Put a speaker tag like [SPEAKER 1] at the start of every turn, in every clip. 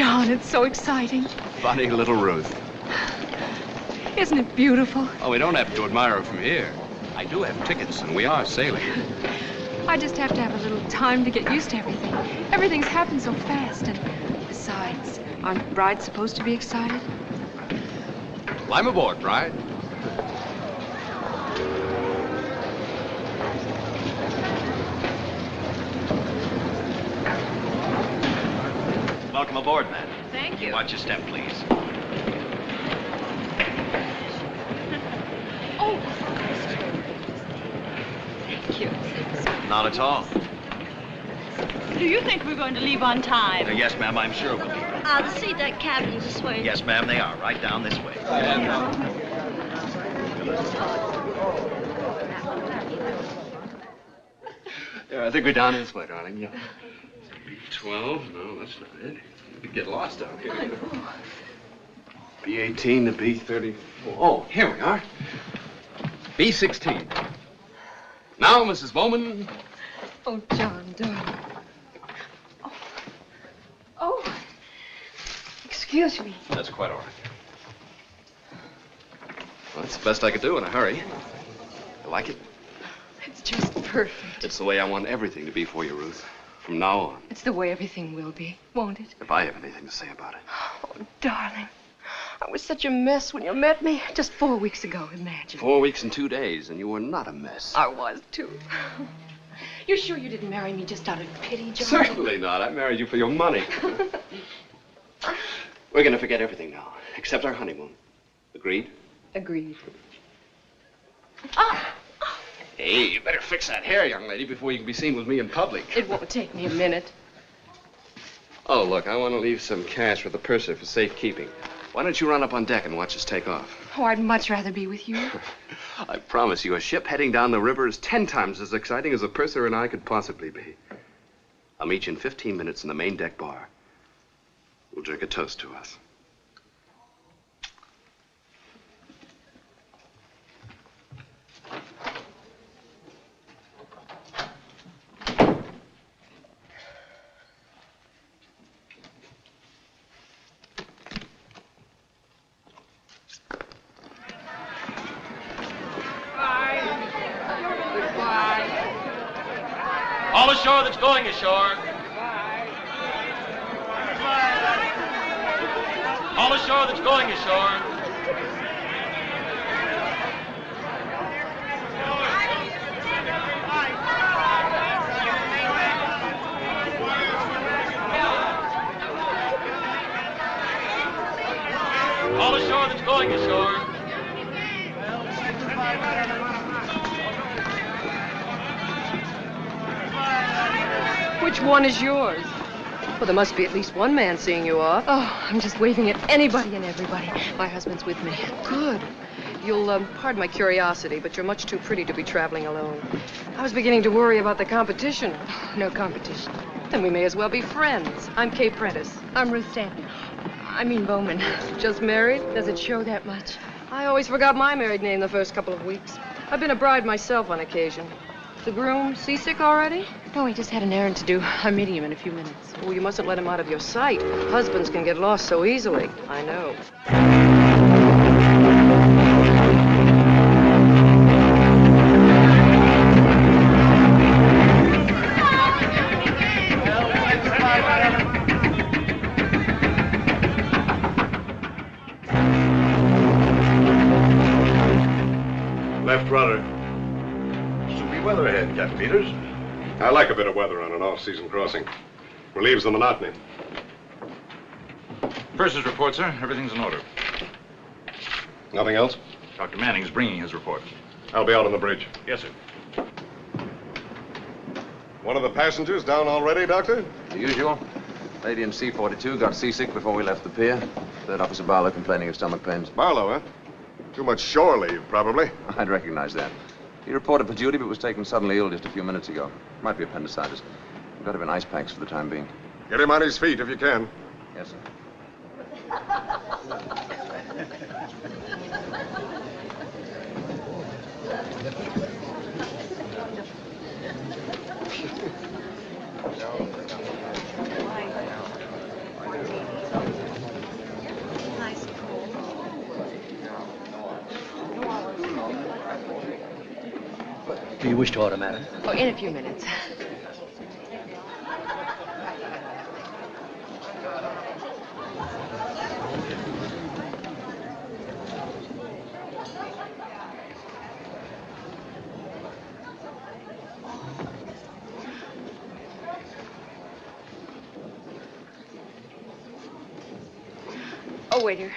[SPEAKER 1] John, it's so exciting.
[SPEAKER 2] Funny little Ruth.
[SPEAKER 1] Isn't it beautiful?
[SPEAKER 2] Oh, we don't have to admire her from here. I do have tickets, and we are sailing.
[SPEAKER 1] I just have to have a little time to get used to everything. Everything's happened so fast, and besides, aren't brides supposed to be excited?
[SPEAKER 2] Climb aboard, bride.
[SPEAKER 3] Welcome aboard, man.
[SPEAKER 1] Thank you.
[SPEAKER 3] Watch your step, please.
[SPEAKER 1] Oh. Thank you.
[SPEAKER 3] Not at all.
[SPEAKER 4] Do you think we're going to leave on time?
[SPEAKER 3] Yes, ma'am, I'm sure we'll be.
[SPEAKER 5] The sea deck cabins this way.
[SPEAKER 3] Yes, ma'am, they are. Right down this way.
[SPEAKER 2] Yeah, I think we're down this way, darling. Yeah. B12? No, that's not it. You could get lost down here. B18 to B34. Oh, here we are. B16. Now, Mrs. Bowman.
[SPEAKER 1] Oh, John, darling. Oh. Excuse me.
[SPEAKER 2] That's quite all right. Well, that's the best I could do in a hurry. You like it?
[SPEAKER 1] It's just perfect.
[SPEAKER 2] It's the way I want everything to be for you, Ruth. From now on.
[SPEAKER 1] It's the way everything will be, won't it?
[SPEAKER 2] If I have anything to say about it.
[SPEAKER 1] Oh, darling. I was such a mess when you met me. Just 4 weeks ago, imagine.
[SPEAKER 2] 4 weeks and 2 days, and you were not a mess.
[SPEAKER 1] I was, too. You're sure you didn't marry me just out of pity, John?
[SPEAKER 2] Certainly not. I married you for your money. We're going to forget everything now, except our honeymoon. Agreed?
[SPEAKER 1] Agreed.
[SPEAKER 2] Hey, you better fix that hair, young lady, before you can be seen with me in public.
[SPEAKER 1] It won't take me a minute.
[SPEAKER 2] Oh, look, I want to leave some cash with the purser for safekeeping. Why don't you run up on deck and watch us take off?
[SPEAKER 1] Oh, I'd much rather be with you.
[SPEAKER 2] I promise you, a ship heading down the river is 10 times as exciting as a purser and I could possibly be. I'll meet you in 15 minutes in the main deck bar. We'll drink a toast to us.
[SPEAKER 3] All ashore that's going ashore. All ashore that's going ashore. All ashore that's going ashore.
[SPEAKER 1] Which one is yours? Well, there must be at least one man seeing you off. Oh, I'm just waving at anybody and everybody. My husband's with me. Good. You'll pardon my curiosity, but you're much too pretty to be traveling alone. I was beginning to worry about the competition. No competition. Then we may as well be friends. I'm Kay Prentice. I'm Ruth Stanton. I mean Bowman. Just married? Does it show that much? I always forgot my married name the first couple of weeks. I've been a bride myself on occasion. The groom seasick already? No, he just had an errand to do. I'm meeting him in a few minutes. Oh, you mustn't let him out of your sight. Husbands can get lost so easily. I know.
[SPEAKER 6] Left rudder. Should be weather ahead, Captain Peters. I like a bit of weather on an off-season crossing. Relieves the monotony.
[SPEAKER 7] Purser's report, sir. Everything's in order.
[SPEAKER 6] Nothing else?
[SPEAKER 7] Dr. Manning's bringing his report.
[SPEAKER 6] I'll be out on the bridge.
[SPEAKER 7] Yes, sir.
[SPEAKER 6] One of the passengers down already, Doctor?
[SPEAKER 8] The usual. Lady in C-42 got seasick before we left the pier. Third Officer Barlow complaining of stomach pains.
[SPEAKER 6] Barlow, huh? Too much shore leave, probably.
[SPEAKER 8] I'd recognize that. He reported for duty, but was taken suddenly ill just a few minutes ago. Might be appendicitis. We've got him in ice packs for the time being.
[SPEAKER 6] Get him on his feet if you can.
[SPEAKER 8] Yes, sir.
[SPEAKER 9] you wish to order, madam?
[SPEAKER 1] Oh, in a few minutes. Oh, waiter.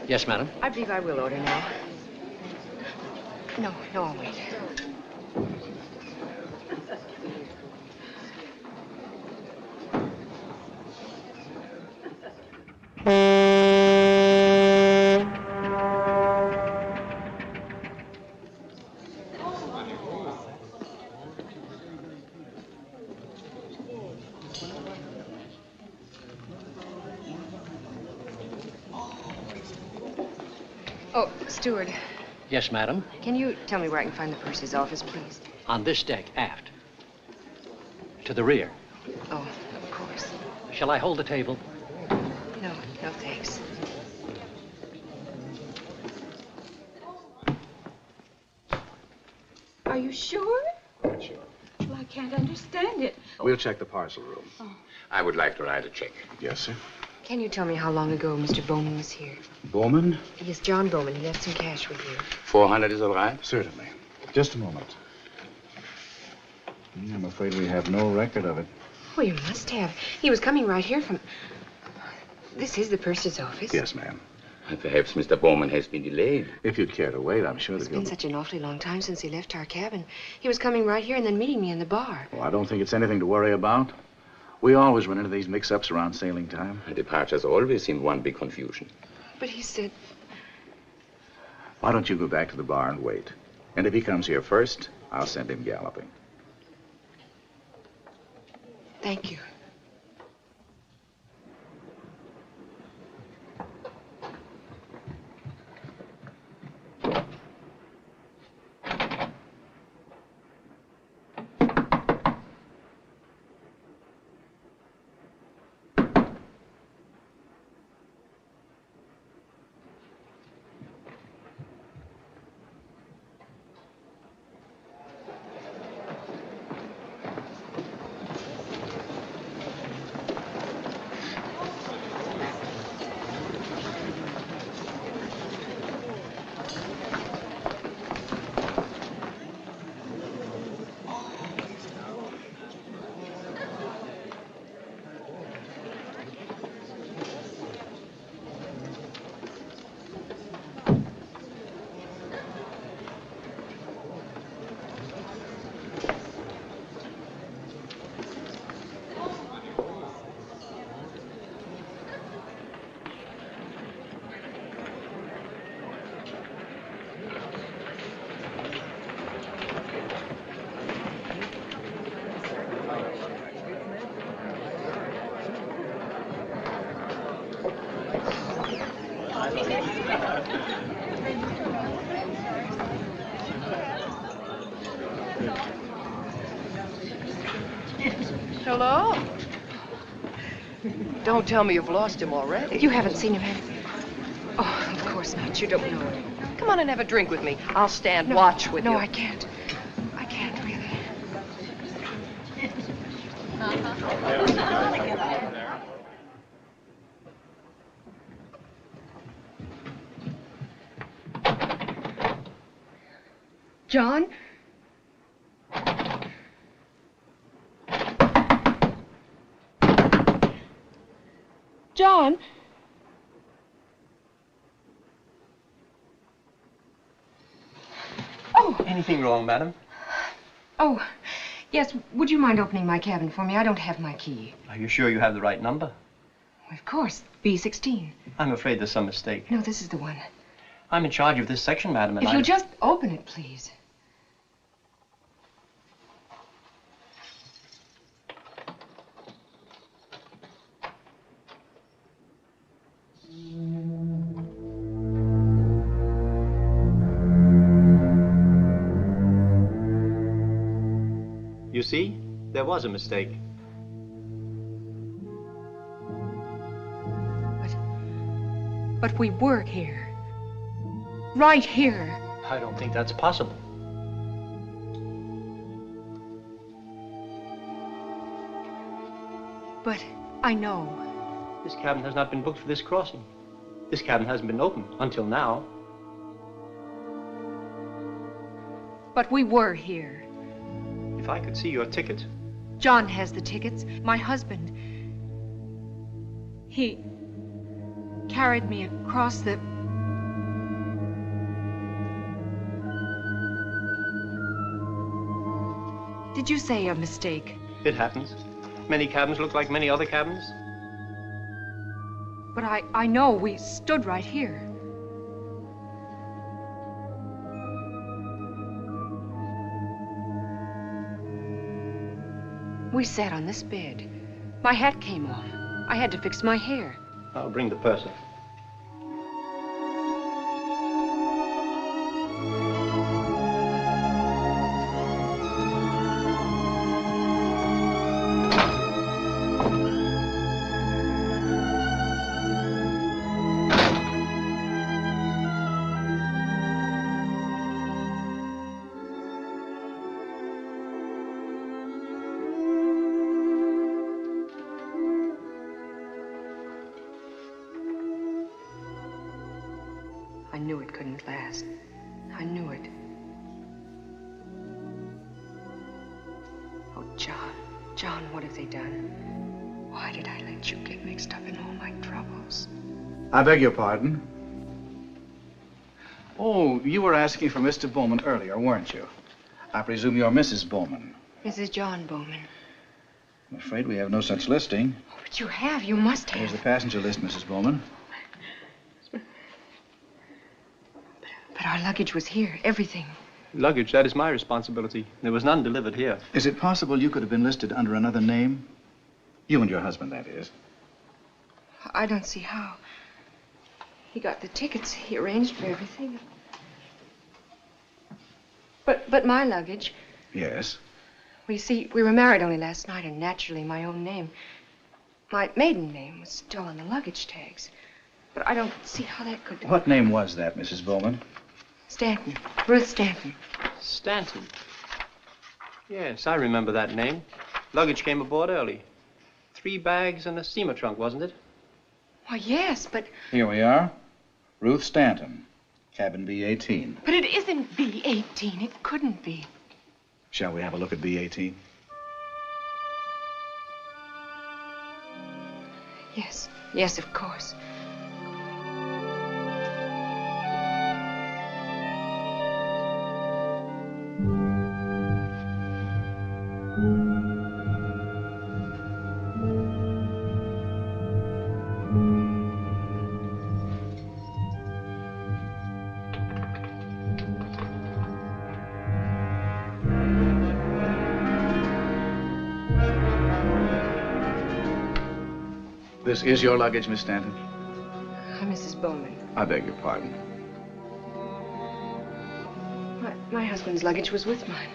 [SPEAKER 9] Yes, madam.
[SPEAKER 1] I believe I will order now. No, I'll wait. Oh, steward.
[SPEAKER 9] Yes, madam.
[SPEAKER 1] Can you tell me where I can find the purser's office, please?
[SPEAKER 9] On this deck, aft. To the rear.
[SPEAKER 1] Oh, of course.
[SPEAKER 9] Shall I hold the table?
[SPEAKER 1] No, thanks.
[SPEAKER 4] Are you sure?
[SPEAKER 6] Quite sure.
[SPEAKER 4] Well, I can't understand it.
[SPEAKER 6] We'll check the parcel room.
[SPEAKER 4] Oh.
[SPEAKER 10] I would like to write a check.
[SPEAKER 6] Yes, sir.
[SPEAKER 1] Can you tell me how long ago Mr. Bowman was here?
[SPEAKER 6] Bowman?
[SPEAKER 1] Yes, John Bowman. He left some cash with you.
[SPEAKER 10] 400 is all right?
[SPEAKER 6] Certainly. Just a moment. I'm afraid we have no record of it.
[SPEAKER 1] Oh, you must have. He was coming right here from... This is the purser's office?
[SPEAKER 6] Yes, ma'am.
[SPEAKER 10] Perhaps Mr. Bowman has been delayed.
[SPEAKER 6] If you'd care to wait, I'm sure
[SPEAKER 1] It's
[SPEAKER 6] that
[SPEAKER 1] been such an awfully long time since he left our cabin. He was coming right here and then meeting me in the bar.
[SPEAKER 6] Well, I don't think it's anything to worry about. We always run into these mix-ups around sailing time.
[SPEAKER 10] Departures always seem one big confusion.
[SPEAKER 1] But he said...
[SPEAKER 6] Why don't you go back to the bar and wait? And if he comes here first, I'll send him galloping.
[SPEAKER 1] Thank you. Hello?
[SPEAKER 11] Don't tell me you've lost him already.
[SPEAKER 1] You haven't seen him, have you? Oh, of course not. You don't know him.
[SPEAKER 11] Come on and have a drink with me. I'll stand watch with you.
[SPEAKER 1] No, I can't. I can't, really. John? John? Oh!
[SPEAKER 12] Anything wrong, madam?
[SPEAKER 1] Oh, yes. Would you mind opening my cabin for me? I don't have my key.
[SPEAKER 12] Are you sure you have the right number?
[SPEAKER 1] Of course. B16.
[SPEAKER 12] I'm afraid there's some mistake.
[SPEAKER 1] No, this is the one.
[SPEAKER 12] I'm in charge of this section, madam, and
[SPEAKER 1] If you'll just open it, please.
[SPEAKER 12] You see? There was a mistake.
[SPEAKER 1] But we were here. Right here.
[SPEAKER 12] I don't think that's possible.
[SPEAKER 1] But I know.
[SPEAKER 12] This cabin has not been booked for this crossing. This cabin hasn't been opened until now.
[SPEAKER 1] But we were here.
[SPEAKER 12] If I could see your ticket.
[SPEAKER 1] John has the tickets. My husband. He carried me across the... Did you say a mistake?
[SPEAKER 12] It happens. Many cabins look like many other cabins.
[SPEAKER 1] But I know we stood right here. We sat on this bed. My hat came off. I had to fix my hair.
[SPEAKER 12] I'll bring the purser.
[SPEAKER 1] I knew it couldn't last. I knew it. Oh, John, what have they done? Why did I let you get mixed up in all my troubles?
[SPEAKER 13] I beg your pardon. Oh, you were asking for Mr. Bowman earlier, weren't you? I presume you're Mrs. Bowman.
[SPEAKER 1] Mrs. John Bowman.
[SPEAKER 13] I'm afraid we have no such listing.
[SPEAKER 1] Oh, but you have. You must have.
[SPEAKER 13] Here's the passenger list, Mrs. Bowman.
[SPEAKER 1] But our luggage was here. Everything.
[SPEAKER 12] Luggage, that is my responsibility. There was none delivered here.
[SPEAKER 13] Is it possible you could have been listed under another name? You and your husband, that is.
[SPEAKER 1] I don't see how. He got the tickets. He arranged for everything. But my luggage...
[SPEAKER 13] Yes?
[SPEAKER 1] Well, you see, we were married only last night, and naturally my own name, my maiden name, was still on the luggage tags. But I don't see how that could...
[SPEAKER 13] What name was that, Mrs. Bowman?
[SPEAKER 1] Stanton. Ruth Stanton.
[SPEAKER 12] Stanton? Yes, I remember that name. Luggage came aboard early. 3 bags and a steamer trunk, wasn't it?
[SPEAKER 1] Why, yes, but...
[SPEAKER 13] Here we are. Ruth Stanton, cabin B-18.
[SPEAKER 1] But it isn't B-18. It couldn't be.
[SPEAKER 13] Shall we have a look at B-18?
[SPEAKER 1] Yes. Yes, of course.
[SPEAKER 13] This is your luggage, Miss Stanton?
[SPEAKER 1] I'm Mrs. Bowman.
[SPEAKER 13] I beg your pardon.
[SPEAKER 1] My husband's luggage was with mine.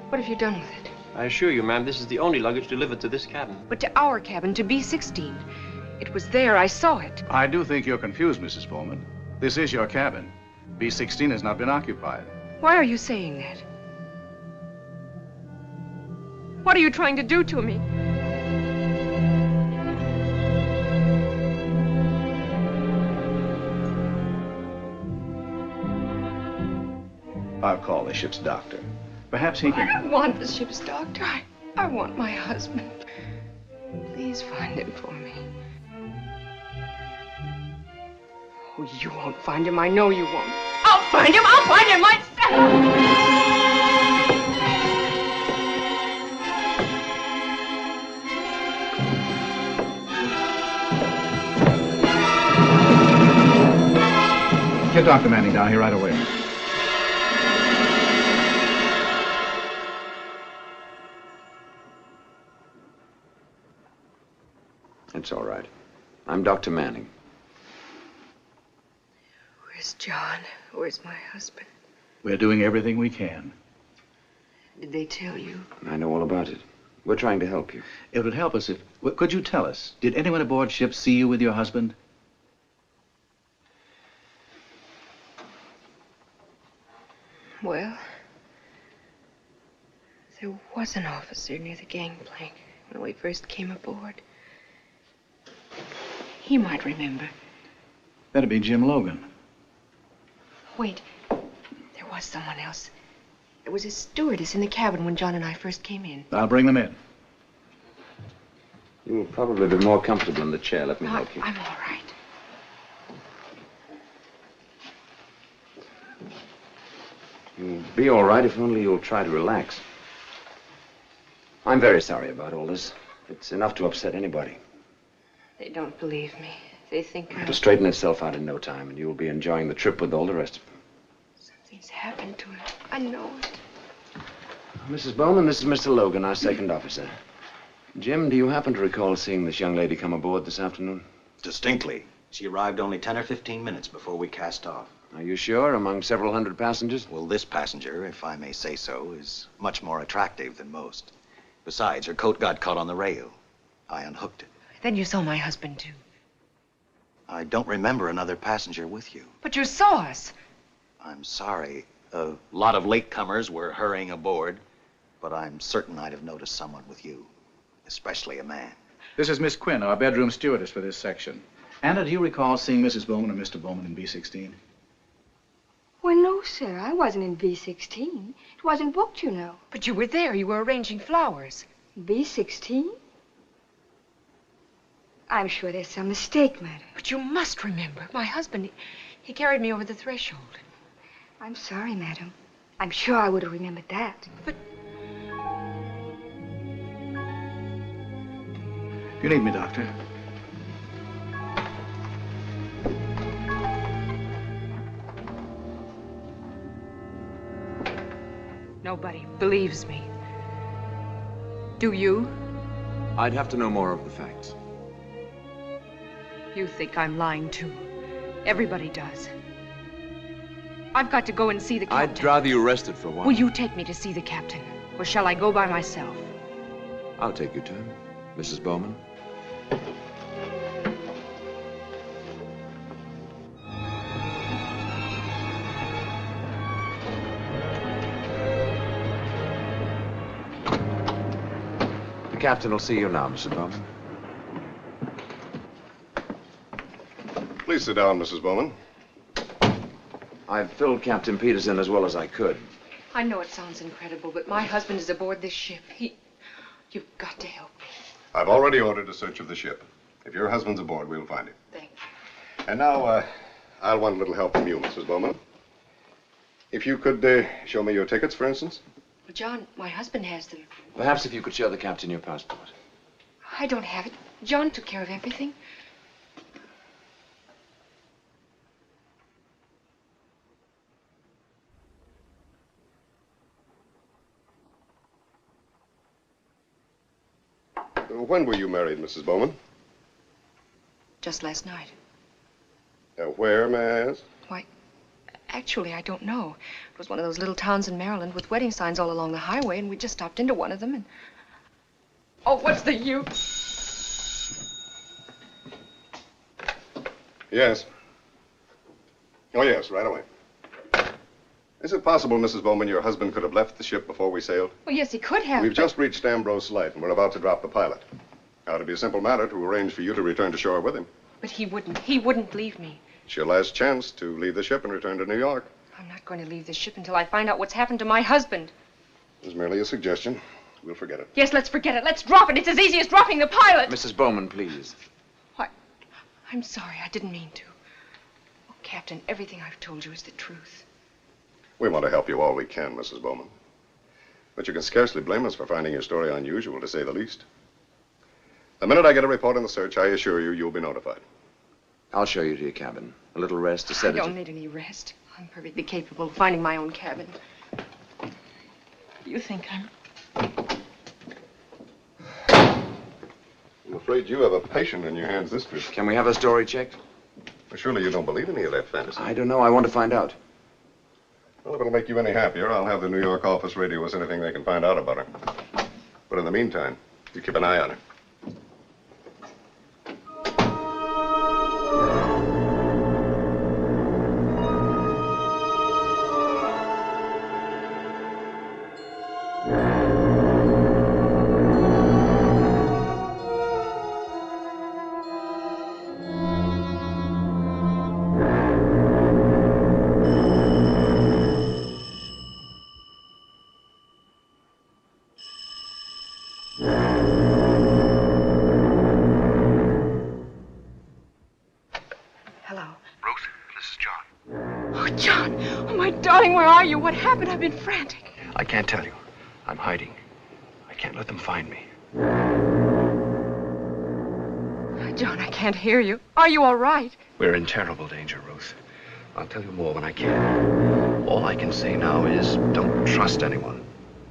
[SPEAKER 1] What have you done with it?
[SPEAKER 12] I assure you, ma'am, this is the only luggage delivered to this cabin.
[SPEAKER 1] But to our cabin, to B-16. It was there. I saw it.
[SPEAKER 13] I do think you're confused, Mrs. Bowman. This is your cabin. B-16 has not been occupied.
[SPEAKER 1] Why are you saying that? What are you trying to do to me?
[SPEAKER 13] I'll call the ship's doctor. Perhaps he can...
[SPEAKER 1] I don't want the ship's doctor. I want my husband. Please find him for me. Oh, you won't find him. I know you won't. I'll find him. I'll find him myself.
[SPEAKER 13] Get Dr. Manning down here right away.
[SPEAKER 8] It's all right. I'm Dr. Manning.
[SPEAKER 1] Where's John? Where's my husband?
[SPEAKER 13] We're doing everything we can.
[SPEAKER 1] Did they tell you?
[SPEAKER 8] I know all about it. We're trying to help you.
[SPEAKER 13] It would help us if... Well, could you tell us, did anyone aboard ship see you with your husband?
[SPEAKER 1] Well, there was an officer near the gangplank when we first came aboard. He might remember.
[SPEAKER 13] That'd be Jim Logan.
[SPEAKER 1] Wait. There was someone else. There was a stewardess in the cabin when John and I first came in.
[SPEAKER 13] I'll bring them in.
[SPEAKER 8] You will probably be more comfortable in the chair. Let me help you.
[SPEAKER 1] I'm all right.
[SPEAKER 8] You'll be all right if only you'll try to relax. I'm very sorry about all this. It's enough to upset anybody.
[SPEAKER 1] They don't believe me. They think
[SPEAKER 8] It'll straighten itself out in no time, and you'll be enjoying the trip with all the rest of them.
[SPEAKER 1] Something's happened to him. I know it.
[SPEAKER 8] Mrs. Bowman, this is Mr. Logan, our second officer. Jim, do you happen to recall seeing this young lady come aboard this afternoon?
[SPEAKER 9] Distinctly. She arrived only 10 or 15 minutes before we cast off.
[SPEAKER 8] Are you sure? Among several hundred passengers?
[SPEAKER 9] Well, this passenger, if I may say so, is much more attractive than most. Besides, her coat got caught on the rail. I unhooked it.
[SPEAKER 1] Then you saw my husband, too.
[SPEAKER 9] I don't remember another passenger with you.
[SPEAKER 1] But you saw us.
[SPEAKER 9] I'm sorry. A lot of latecomers were hurrying aboard, but I'm certain I'd have noticed someone with you, especially a man.
[SPEAKER 13] This is Miss Quinn, our bedroom stewardess for this section. Anna, do you recall seeing Mrs. Bowman or Mr. Bowman in B-16?
[SPEAKER 14] Well, no, sir. I wasn't in B-16. It wasn't booked, you know.
[SPEAKER 1] But you were there. You were arranging flowers.
[SPEAKER 14] B-16? I'm sure there's some mistake, madam.
[SPEAKER 1] But you must remember. My husband, he carried me over the threshold.
[SPEAKER 14] I'm sorry, madam. I'm sure I would have remembered that.
[SPEAKER 1] But...
[SPEAKER 13] If you need me, Doctor.
[SPEAKER 1] Nobody believes me. Do you?
[SPEAKER 8] I'd have to know more of the facts.
[SPEAKER 1] You think I'm lying, too. Everybody does. I've got to go and see the captain.
[SPEAKER 8] I'd rather you rested for a while.
[SPEAKER 1] Will you take me to see the captain? Or shall I go by myself?
[SPEAKER 8] I'll take your turn, Mrs. Bowman. The captain will see you now, Mrs. Bowman.
[SPEAKER 6] Please sit down, Mrs. Bowman.
[SPEAKER 8] I've filled Captain Peters in as well as I could.
[SPEAKER 1] I know it sounds incredible, but my husband is aboard this ship. You've got to help me.
[SPEAKER 6] I've already ordered a search of the ship. If your husband's aboard, we'll find him.
[SPEAKER 1] Thank you.
[SPEAKER 6] And now, I'll want a little help from you, Mrs. Bowman. If you could show me your tickets, for instance.
[SPEAKER 1] Well, John, my husband has them.
[SPEAKER 8] Perhaps if you could show the captain your passport.
[SPEAKER 1] I don't have it. John took care of everything.
[SPEAKER 6] When were you married, Mrs. Bowman?
[SPEAKER 1] Just last night.
[SPEAKER 6] Where, may I ask?
[SPEAKER 1] Why, actually, I don't know. It was one of those little towns in Maryland with wedding signs all along the highway, and we just stopped into one of them and... Oh, what's the use?
[SPEAKER 6] Yes. Oh, yes, right away. Is it possible, Mrs. Bowman, your husband could have left the ship before we sailed?
[SPEAKER 1] Well, yes, he could have.
[SPEAKER 6] We've just reached Ambrose Light, and we're about to drop the pilot. Now, it'd be a simple matter to arrange for you to return to shore with him.
[SPEAKER 1] But he wouldn't. He wouldn't leave me.
[SPEAKER 6] It's your last chance to leave the ship and return to New York.
[SPEAKER 1] I'm not going to leave this ship until I find out what's happened to my husband.
[SPEAKER 6] It was merely a suggestion. We'll forget it.
[SPEAKER 1] Yes, let's forget it. Let's drop it. It's as easy as dropping the pilot.
[SPEAKER 8] Mrs. Bowman, please.
[SPEAKER 1] Why, I'm sorry. I didn't mean to. Oh, Captain, everything I've told you is the truth.
[SPEAKER 6] We want to help you all we can, Mrs. Bowman. But you can scarcely blame us for finding your story unusual, to say the least. The minute I get a report on the search, I assure you, you'll be notified.
[SPEAKER 8] I'll show you to your cabin. A little rest to set it.
[SPEAKER 1] I don't need any rest. I'm perfectly capable of finding my own cabin. You think I'm...
[SPEAKER 6] I'm afraid you have a patient in your hands this trip.
[SPEAKER 8] Can we have a story checked?
[SPEAKER 6] Well, surely you don't believe any of that fantasy.
[SPEAKER 8] I don't know. I want to find out.
[SPEAKER 6] Well, if it'll make you any happier, I'll have the New York office radio us anything they can find out about her. But in the meantime, you keep an eye on her.
[SPEAKER 15] John.
[SPEAKER 1] Oh, John. Oh, my darling, where are you? What happened? I've been frantic.
[SPEAKER 2] I can't tell you. I'm hiding. I can't let them find me.
[SPEAKER 1] John, I can't hear you. Are you all right?
[SPEAKER 2] We're in terrible danger, Ruth. I'll tell you more when I can. All I can say now is don't trust anyone.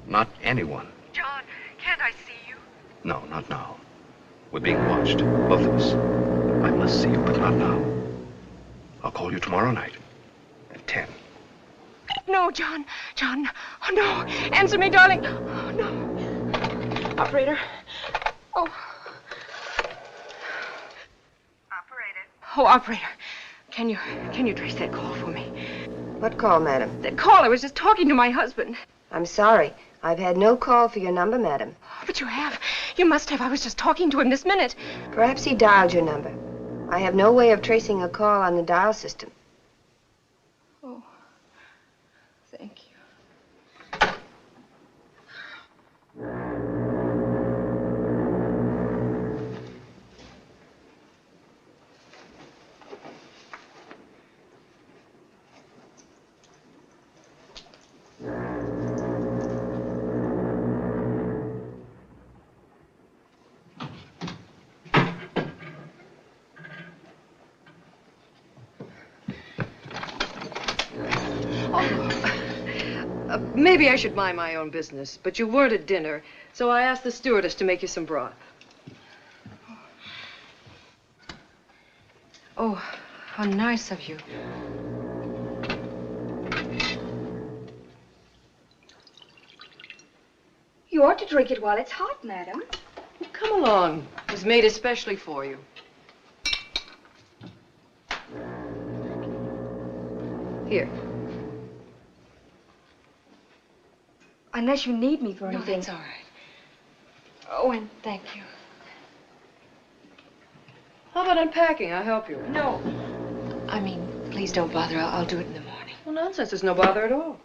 [SPEAKER 2] Not anyone.
[SPEAKER 1] John, can't I see you?
[SPEAKER 2] No, not now. We're being watched, both of us. I must see you, but not now. I'll call you tomorrow night at 10.
[SPEAKER 1] No, John. John. Oh, no. Answer me, darling. Oh, no. Operator. Oh. Oh, operator, can you trace that call for me?
[SPEAKER 16] What call, madam?
[SPEAKER 1] That call. I was just talking to my husband.
[SPEAKER 16] I'm sorry. I've had no call for your number, madam.
[SPEAKER 1] But you have. You must have. I was just talking to him this minute.
[SPEAKER 16] Perhaps he dialed your number. I have no way of tracing a call on the dial system.
[SPEAKER 1] Oh, thank you. Maybe I should mind my own business, but you weren't at dinner, so I asked the stewardess to make you some broth. Oh, how nice of you.
[SPEAKER 14] You ought to drink it while it's hot, madam.
[SPEAKER 1] Well, come along. It was made especially for you. Here.
[SPEAKER 14] Unless you need me for
[SPEAKER 1] No,
[SPEAKER 14] anything.
[SPEAKER 1] that's all right. Oh, and thank you. How about unpacking? I'll help you.
[SPEAKER 14] No.
[SPEAKER 1] I mean, please don't bother. I'll do it in the morning.
[SPEAKER 11] Well, nonsense. There's no bother at all.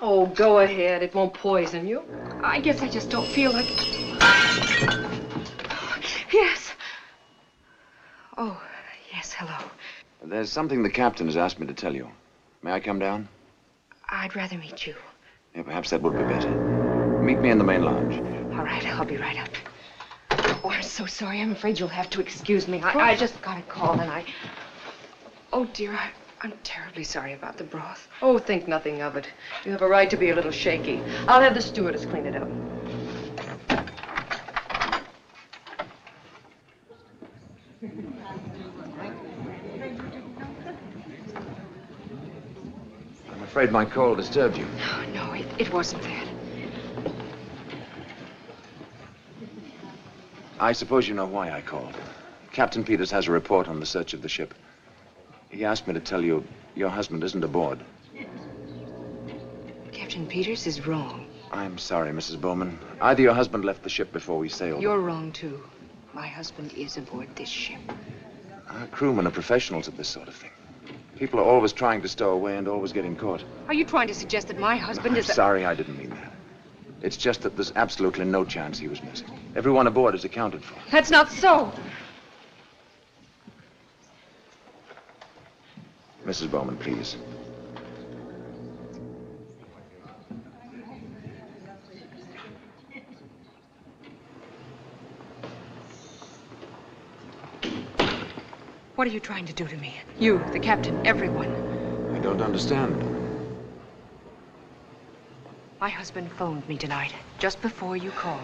[SPEAKER 1] Oh, go ahead. It won't poison you. I guess I just don't feel like it. Yes. Oh, yes, hello.
[SPEAKER 8] There's something the captain has asked me to tell you. May I come down?
[SPEAKER 1] I'd rather meet you.
[SPEAKER 8] Yeah, perhaps that would be better. Meet me in the main lounge.
[SPEAKER 1] All right, I'll be right up. Oh, I'm so sorry. I'm afraid you'll have to excuse me. I just got a call and I... Oh, dear, I'm terribly sorry about the broth.
[SPEAKER 11] Oh, think nothing of it. You have a right to be a little shaky. I'll have the stewardess clean it up.
[SPEAKER 8] I'm afraid my call disturbed you.
[SPEAKER 1] Oh, no, it wasn't that.
[SPEAKER 8] I suppose you know why I called. Captain Peters has a report on the search of the ship. He asked me to tell you your husband isn't aboard.
[SPEAKER 1] Captain Peters is wrong.
[SPEAKER 8] I'm sorry, Mrs. Bowman. Either your husband left the ship before we sailed.
[SPEAKER 1] You're wrong, too. My husband is aboard this ship.
[SPEAKER 8] Our crewmen are professionals at this sort of thing. People are always trying to stow away and always getting caught.
[SPEAKER 1] Are you trying to suggest that my husband
[SPEAKER 8] I'm
[SPEAKER 1] is a...
[SPEAKER 8] sorry, I didn't mean that. It's just that there's absolutely no chance he was missing. Everyone aboard is accounted for.
[SPEAKER 1] That's not so.
[SPEAKER 8] Mrs. Bowman, please.
[SPEAKER 1] What are you trying to do to me? You, the captain, everyone.
[SPEAKER 8] I don't understand.
[SPEAKER 1] My husband phoned me tonight, just before you called.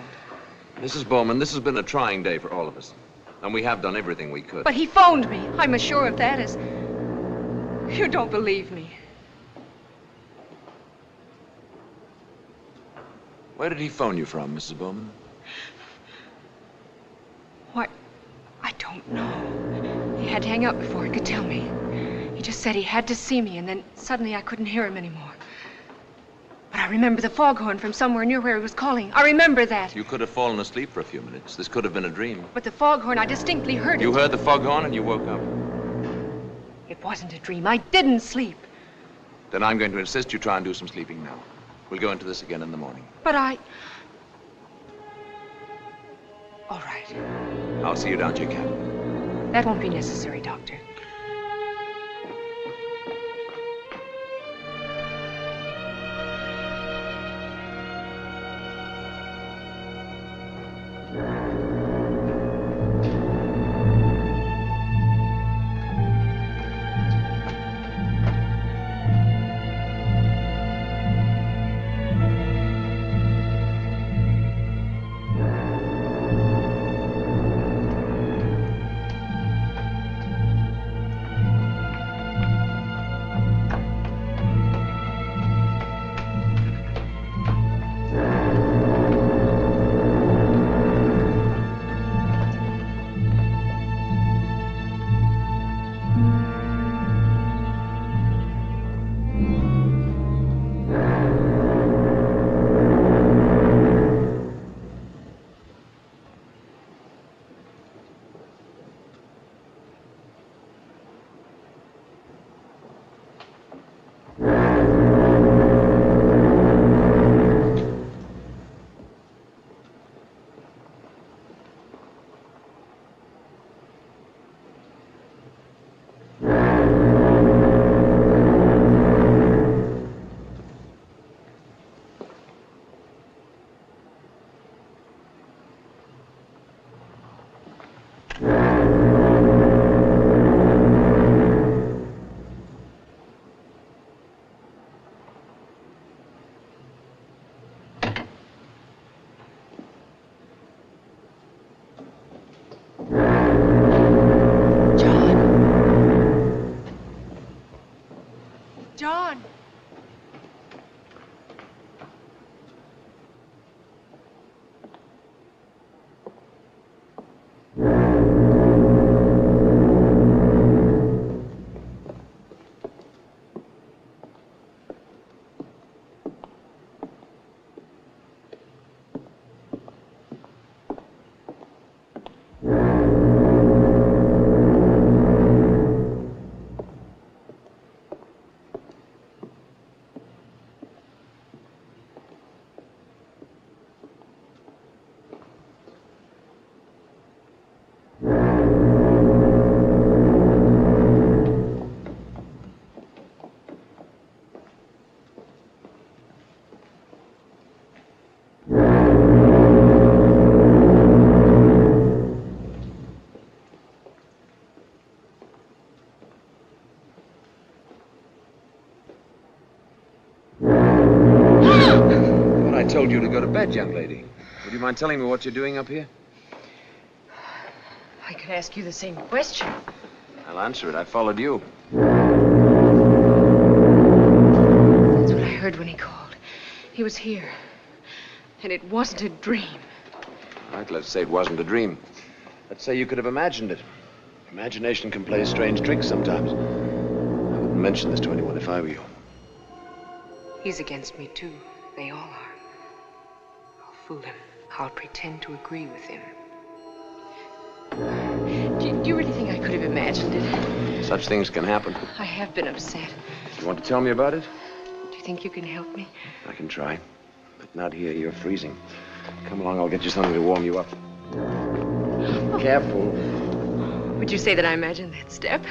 [SPEAKER 8] Mrs. Bowman, this has been a trying day for all of us. And we have done everything we could.
[SPEAKER 1] But he phoned me. I'm as sure of that as... You don't believe me.
[SPEAKER 8] Where did he phone you from, Mrs. Bowman?
[SPEAKER 1] Why, I don't know. He had to hang up before he could tell me. He just said he had to see me, and then suddenly I couldn't hear him anymore. But I remember the foghorn from somewhere near where he was calling. I remember that.
[SPEAKER 8] You could have fallen asleep for a few minutes. This could have been a dream.
[SPEAKER 1] But the foghorn, I distinctly heard it.
[SPEAKER 8] You heard the foghorn and you woke up.
[SPEAKER 1] It wasn't a dream. I didn't sleep.
[SPEAKER 8] Then I'm going to insist you try and do some sleeping now. We'll go into this again in the morning.
[SPEAKER 1] But I... All right.
[SPEAKER 8] I'll see you down to your cabin.
[SPEAKER 1] That won't be necessary, Doctor.
[SPEAKER 11] John!
[SPEAKER 8] I told you to go to bed, young lady. Would you mind telling me what you're doing up here?
[SPEAKER 1] I could ask you the same question.
[SPEAKER 8] I'll answer it. I followed you.
[SPEAKER 1] That's what I heard when he called. He was here. And it wasn't a dream.
[SPEAKER 8] All right, let's say it wasn't a dream. Let's say you could have imagined it. Imagination can play strange tricks sometimes. I wouldn't mention this to anyone if I were you.
[SPEAKER 1] He's against me, too. They all are. I'll fool him. I'll pretend to agree with him. Do you really think I could have imagined it?
[SPEAKER 8] Such things can happen.
[SPEAKER 1] I have been upset.
[SPEAKER 8] You want to tell me about it?
[SPEAKER 1] Do you think you can help me?
[SPEAKER 8] I can try. But not here. You're freezing. Come along, I'll get you something to warm you up.
[SPEAKER 1] Oh.
[SPEAKER 8] Careful.
[SPEAKER 1] Would you say that I imagined that step?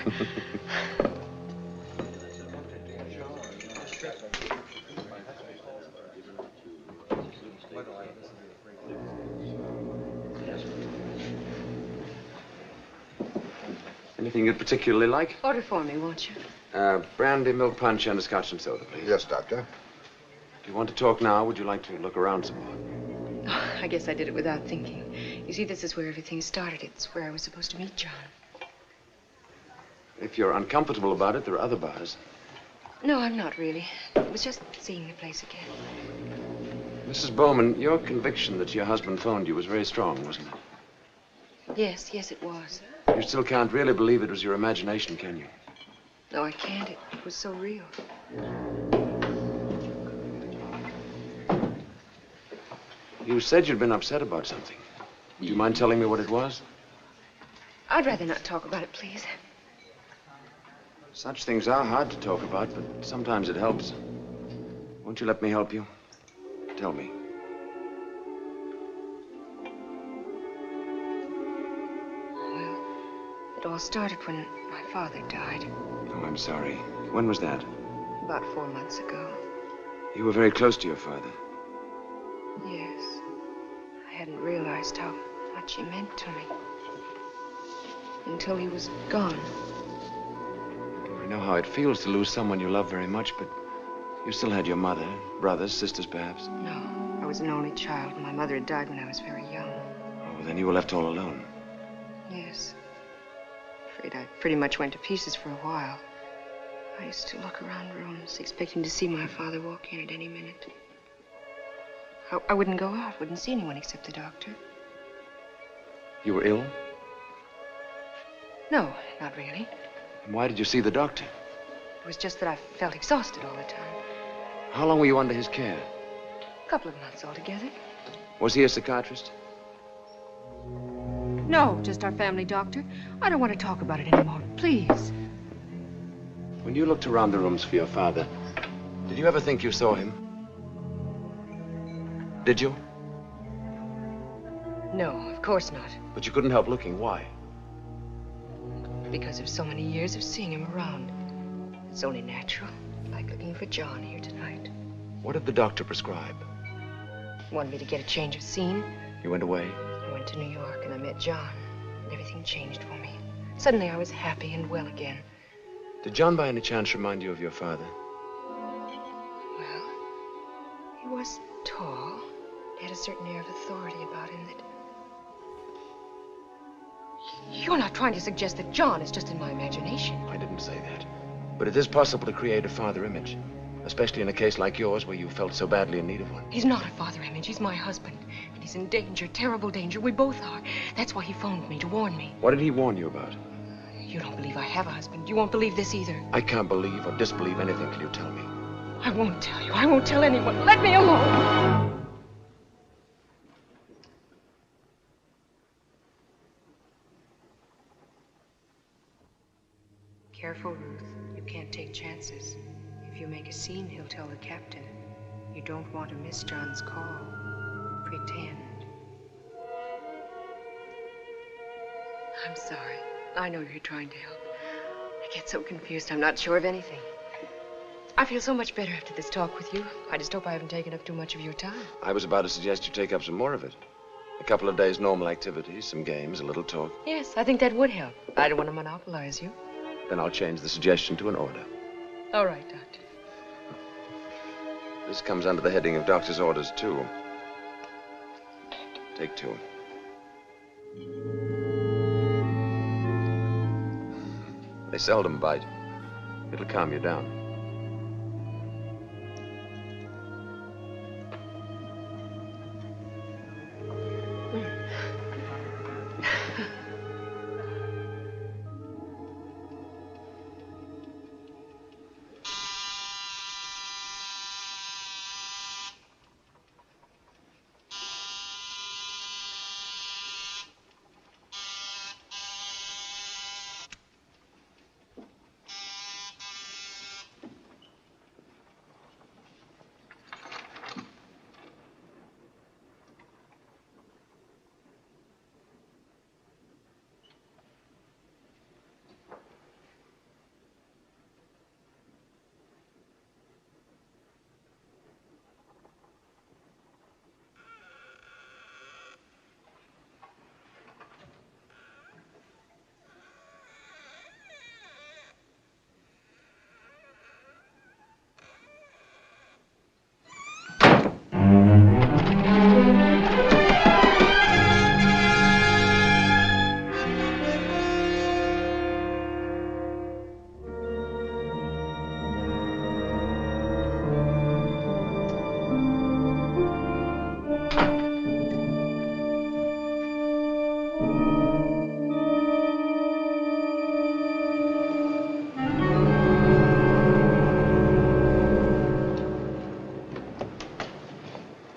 [SPEAKER 8] Anything you'd particularly like?
[SPEAKER 1] Order for me, won't you?
[SPEAKER 8] Brandy, milk punch, and a scotch and soda, please.
[SPEAKER 6] Yes, Doctor.
[SPEAKER 8] Do you want to talk now? Would you like to look around some more?
[SPEAKER 1] Oh, I guess I did it without thinking. You see, this is where everything started. It's where I was supposed to meet John.
[SPEAKER 8] If you're uncomfortable about it, there are other bars.
[SPEAKER 1] No, I'm not really. It was just seeing the place again.
[SPEAKER 8] Mrs. Bowman, your conviction that your husband phoned you was very strong, wasn't it?
[SPEAKER 1] Yes, it was.
[SPEAKER 8] You still can't really believe it was your imagination, can you?
[SPEAKER 1] No, I can't. It was so real.
[SPEAKER 8] You said you'd been upset about something. Would you mind telling me what it was?
[SPEAKER 1] I'd rather not talk about it, please.
[SPEAKER 8] Such things are hard to talk about, but sometimes it helps. Won't you let me help you? Tell me.
[SPEAKER 1] It all started when my father died,
[SPEAKER 8] Oh, I'm sorry. When was that?
[SPEAKER 1] about 4 months ago.
[SPEAKER 8] You were very close to your father.
[SPEAKER 1] Yes. I hadn't realized how much he meant to me. Until he was gone.
[SPEAKER 8] I know how it feels to lose someone you love very much, but you still had your mother, brothers, sisters, perhaps.
[SPEAKER 1] No, I was an only child. My mother had died when I was very young.
[SPEAKER 8] Oh, well, then you were left all alone.
[SPEAKER 1] Yes. Afraid I pretty much went to pieces for a while. I used to look around rooms, expecting to see my father walk in at any minute. I wouldn't go out, wouldn't see anyone except the doctor.
[SPEAKER 8] You were ill?
[SPEAKER 1] No, not really.
[SPEAKER 8] And why did you see the doctor?
[SPEAKER 1] It was just that I felt exhausted all the time.
[SPEAKER 8] How long were you under his care?
[SPEAKER 1] A couple of months altogether.
[SPEAKER 8] Was he a psychiatrist?
[SPEAKER 1] No, just our family doctor. I don't want to talk about it anymore, please.
[SPEAKER 8] When you looked around the rooms for your father, did you ever think you saw him? Did you?
[SPEAKER 1] No, of course not.
[SPEAKER 8] But you couldn't help looking. Why?
[SPEAKER 1] Because of so many years of seeing him around. It's only natural, like looking for John here tonight.
[SPEAKER 8] What did the doctor prescribe?
[SPEAKER 1] He wanted me to get a change of scene.
[SPEAKER 8] You went away?
[SPEAKER 1] I went to New York and I met John. And everything changed for me. Suddenly I was happy and well again.
[SPEAKER 8] Did John by any chance remind you of your father?
[SPEAKER 1] Well, he was tall. He had a certain air of authority about him that... You're not trying to suggest that John is just in my imagination.
[SPEAKER 8] I didn't say that. But it is possible to create a father image, especially in a case like yours where you felt so badly in need of one.
[SPEAKER 1] He's not a father image. He's my husband. And he's in danger, terrible danger. We both are. That's why he phoned me, to warn me.
[SPEAKER 8] What did he warn you about?
[SPEAKER 1] You don't believe I have a husband. You won't believe this either.
[SPEAKER 8] I can't believe or disbelieve anything till you tell me.
[SPEAKER 1] I won't tell you. I won't tell anyone. Let me alone. Careful, Ruth. You can't take chances. If you make a scene, he'll tell the captain. You don't want to miss John's call. Pretend. I'm sorry. I know you're trying to help. I get so confused, I'm not sure of anything. I feel so much better after this talk with you. I just hope I haven't taken up too much of your time.
[SPEAKER 8] I was about to suggest you take up some more of it. A couple of days' normal activities, some games, a little talk.
[SPEAKER 1] Yes, I think that would help. I don't want to monopolize you.
[SPEAKER 8] Then I'll change the suggestion to an order.
[SPEAKER 1] All right, Doctor.
[SPEAKER 8] This comes under the heading of doctor's orders, too. Take 2. They seldom bite. It'll calm you down.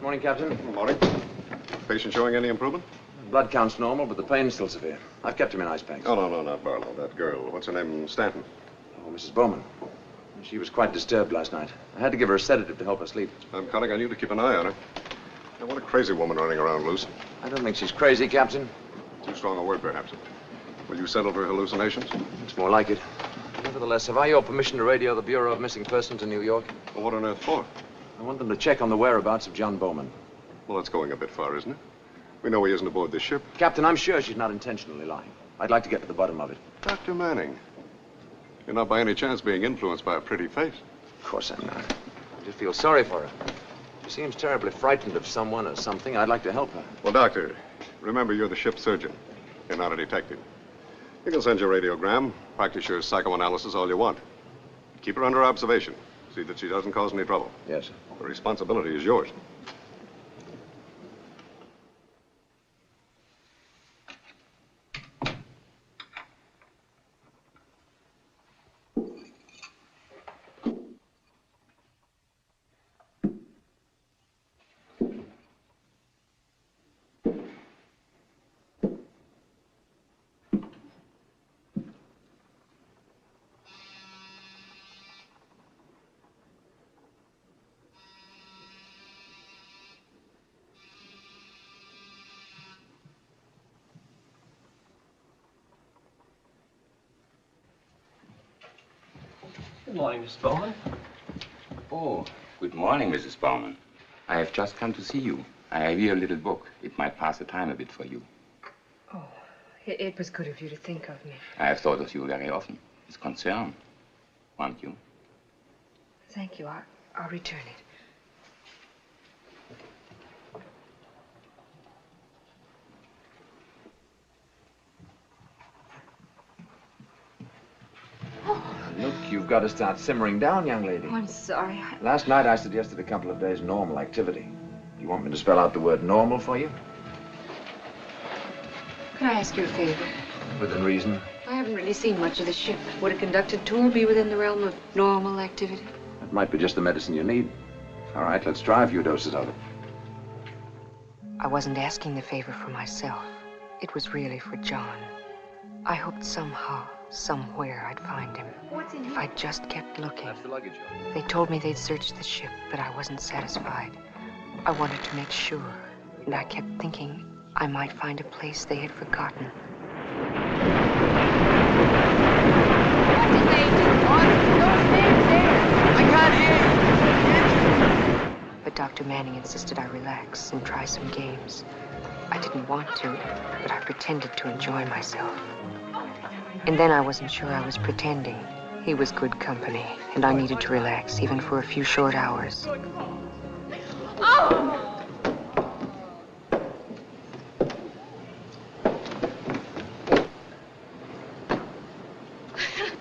[SPEAKER 8] Morning, Captain.
[SPEAKER 6] Good morning. Patient showing any improvement?
[SPEAKER 8] Blood count's normal, but the pain's still severe. I've kept him in ice packs.
[SPEAKER 6] Oh, no, not Barlow. That girl. What's her name? Stanton.
[SPEAKER 8] Oh, Mrs. Bowman. She was quite disturbed last night. I had to give her a sedative to help her sleep.
[SPEAKER 6] I'm counting on you to keep an eye on her. Now, what a crazy woman running around loose.
[SPEAKER 8] I don't think she's crazy, Captain.
[SPEAKER 6] Too strong a word, perhaps. Will you settle for hallucinations?
[SPEAKER 8] It's more like it. Nevertheless, have I your permission to radio the Bureau of Missing Persons in New York?
[SPEAKER 6] Well, what on earth for?
[SPEAKER 8] I want them to check on the whereabouts of John Bowman.
[SPEAKER 6] Well, that's going a bit far, isn't it? We know he isn't aboard this ship.
[SPEAKER 8] Captain, I'm sure she's not intentionally lying. I'd like to get to the bottom of it.
[SPEAKER 6] Dr. Manning, you're not by any chance being influenced by a pretty face.
[SPEAKER 8] Of course I'm not. I just feel sorry for her. She seems terribly frightened of someone or something. I'd like to help her.
[SPEAKER 6] Well, Doctor, remember you're the ship's surgeon. You're not a detective. You can send your radiogram, practice your psychoanalysis all you want. Keep her under observation. See that she doesn't cause any trouble.
[SPEAKER 8] Yes, sir.
[SPEAKER 6] The responsibility is yours.
[SPEAKER 12] Good morning, Mrs. Bowman.
[SPEAKER 10] Oh, good morning, Mrs. Bowman. I have just come to see you. I have here a little book. It might pass the time a bit for you.
[SPEAKER 1] Oh, it was good of you to think of me.
[SPEAKER 10] I have thought of you very often. With concern. Won't you?
[SPEAKER 1] Thank you. I'll return it.
[SPEAKER 8] Look, you've got to start simmering down, young lady.
[SPEAKER 1] Oh, I'm sorry.
[SPEAKER 8] Last night I suggested a couple of days normal activity. You want me to spell out the word normal for you?
[SPEAKER 1] Could I ask you a favor?
[SPEAKER 8] Within reason.
[SPEAKER 1] I haven't really seen much of the ship. Would a conducted tour be within the realm of normal activity?
[SPEAKER 8] That might be just the medicine you need. All right, let's try a few doses of it.
[SPEAKER 1] I wasn't asking the favor for myself. It was really for John. I hoped somehow, somewhere, I'd find him.
[SPEAKER 14] What's in
[SPEAKER 1] If
[SPEAKER 14] here?
[SPEAKER 1] I just kept looking.
[SPEAKER 8] That's the luggage.
[SPEAKER 1] They told me they'd searched the ship, but I wasn't satisfied. I wanted to make sure, and I kept thinking I might find a place they had forgotten.
[SPEAKER 11] What did they do? Those names there. I can't hear you.
[SPEAKER 1] But Dr. Manning insisted I relax and try some games. I didn't want to, but I pretended to enjoy myself. And then I wasn't sure I was pretending. He was good company, and I needed to relax, even for a few short hours.
[SPEAKER 11] Oh!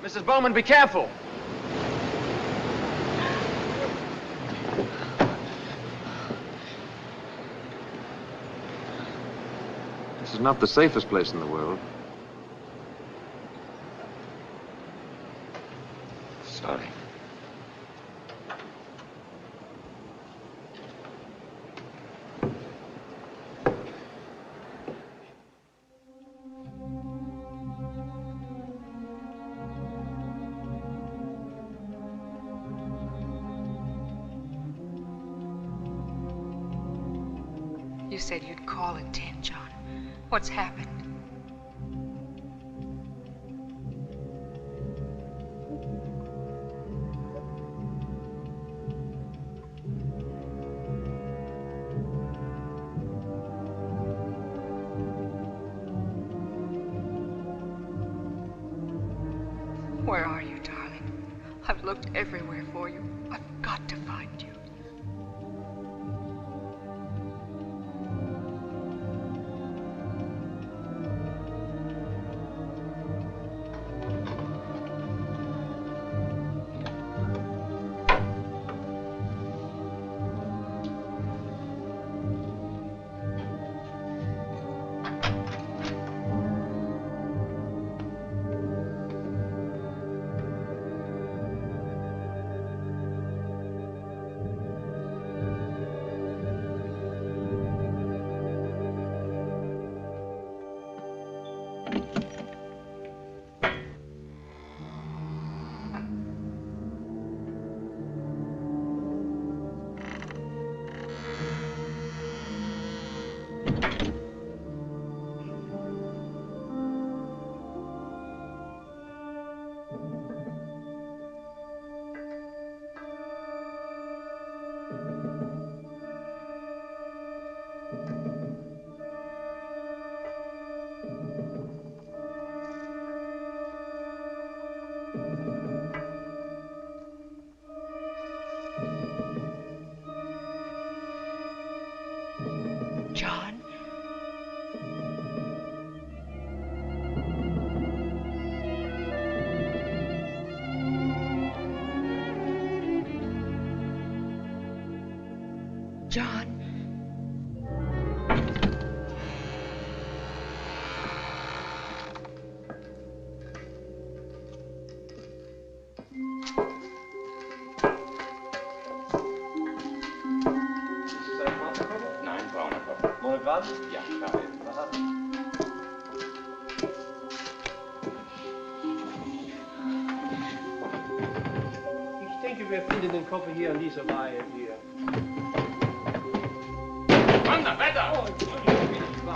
[SPEAKER 8] Mrs. Bowman, be careful. This is not the safest place in the world.
[SPEAKER 10] Sorry.
[SPEAKER 1] You said you'd call at 10, John. What's happened? Where are you, darling? I've looked everywhere for you. I've got to find you. John.
[SPEAKER 10] Ja, klar.
[SPEAKER 12] Ich denke, wir finden den Koffer hier an dieser Reihe hier.
[SPEAKER 10] Wander, weiter!
[SPEAKER 12] Oh, Entschuldigung, bin ich wahr.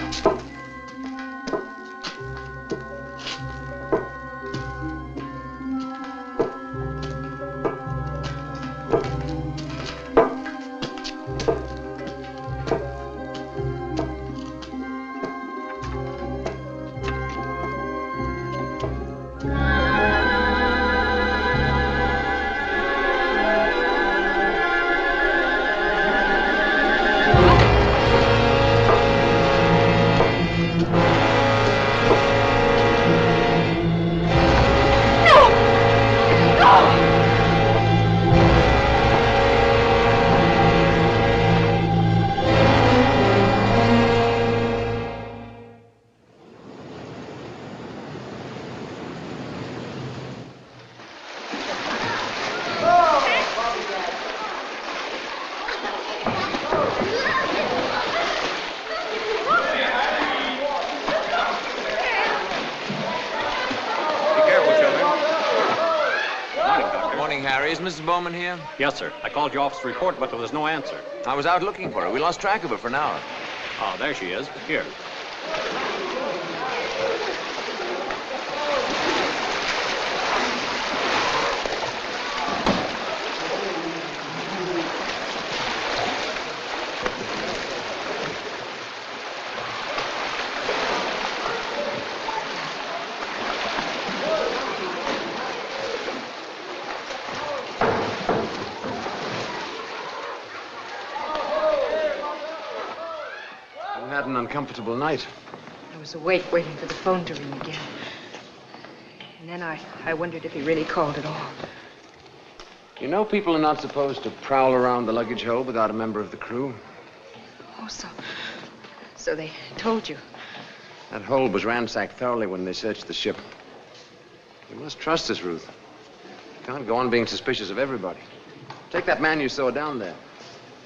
[SPEAKER 8] Is Mrs. Bowman here?
[SPEAKER 15] Yes, sir. I called your office report, but there was no answer.
[SPEAKER 8] I was out looking for her. We lost track of her for an hour.
[SPEAKER 15] Oh, there she is. Here.
[SPEAKER 8] An uncomfortable night.
[SPEAKER 1] I was awake waiting for the phone to ring again. And then I wondered if he really called at all.
[SPEAKER 8] You know, people are not supposed to prowl around the luggage hold without a member of the crew.
[SPEAKER 1] Oh, so they told you.
[SPEAKER 8] That hold was ransacked thoroughly when they searched the ship. You must trust us, Ruth. You can't go on being suspicious of everybody. Take that man you saw down there.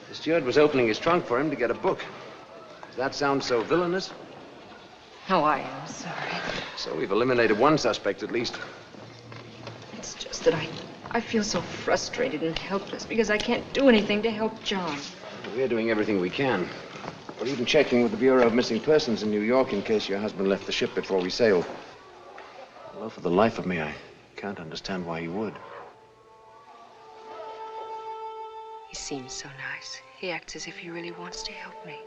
[SPEAKER 8] The steward was opening his trunk for him to get a book. Does that sound so villainous?
[SPEAKER 1] Oh, I am sorry.
[SPEAKER 8] So we've eliminated one suspect at least.
[SPEAKER 1] It's just that I feel so frustrated and helpless because I can't do anything to help John.
[SPEAKER 8] We're doing everything we can. We're even checking with the Bureau of Missing Persons in New York in case your husband left the ship before we sailed. Although for the life of me, I can't understand why he would.
[SPEAKER 1] He seems so nice. He acts as if he really wants to help me.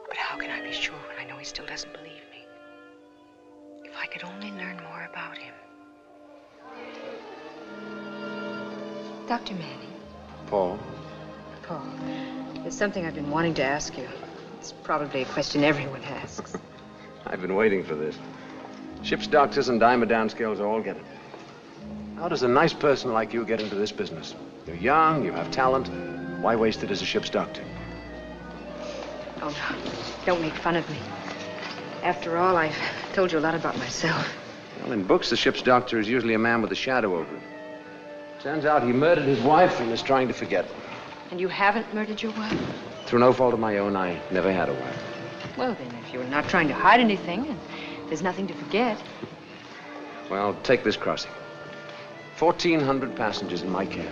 [SPEAKER 1] But how can I be sure when I know he still doesn't believe me? If I could only learn more about him. Dr. Manning.
[SPEAKER 8] Paul?
[SPEAKER 1] Paul, there's something I've been wanting to ask you. It's probably a question everyone asks.
[SPEAKER 8] I've been waiting for this. Ship's doctors and dime a down scales all get it. How does a nice person like you get into this business? You're young, you have talent. Why waste it as a ship's doctor?
[SPEAKER 1] Oh, no. Don't make fun of me. After all, I've told you a lot about myself.
[SPEAKER 8] Well, in books, the ship's doctor is usually a man with a shadow over him. Turns out he murdered his wife and is trying to forget.
[SPEAKER 1] And you haven't murdered your wife?
[SPEAKER 8] Through no fault of my own, I never had a wife.
[SPEAKER 1] Well, then, if you're not trying to hide anything and there's nothing to forget.
[SPEAKER 8] Well, take this crossing. 1,400 passengers in my care.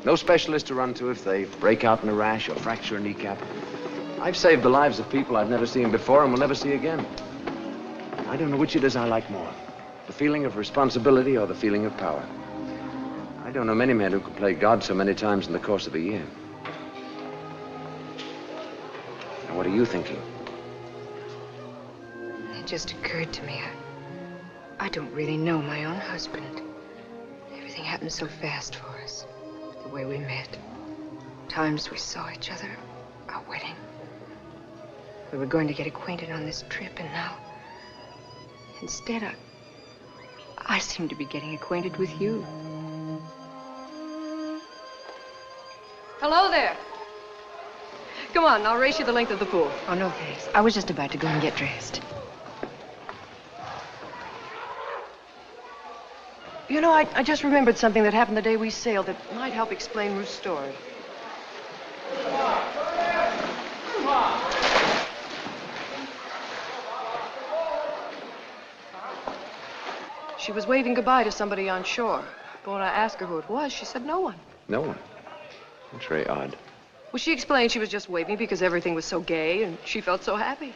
[SPEAKER 8] No specialist to run to if they break out in a rash or fracture a kneecap. I've saved the lives of people I've never seen before and will never see again. I don't know which it is I like more, the feeling of responsibility or the feeling of power. I don't know many men who could play God so many times in the course of a year. Now, what are you thinking?
[SPEAKER 1] It just occurred to me. I don't really know my own husband. Everything happened so fast for us. The way we met. Times we saw each other. Our wedding. We were going to get acquainted on this trip, and now, instead, I seem to be getting acquainted with you.
[SPEAKER 11] Hello there.
[SPEAKER 1] Come on, I'll race you the length of the pool.
[SPEAKER 11] Oh, no, thanks. I was just about to go and get dressed.
[SPEAKER 1] You know, I just remembered something that happened the day we sailed that might help explain Ruth's story. She was waving goodbye to somebody on shore. But when I asked her who it was, she said no one.
[SPEAKER 8] No one? That's very odd.
[SPEAKER 1] Well, she explained she was just waving because everything was so gay and she felt so happy.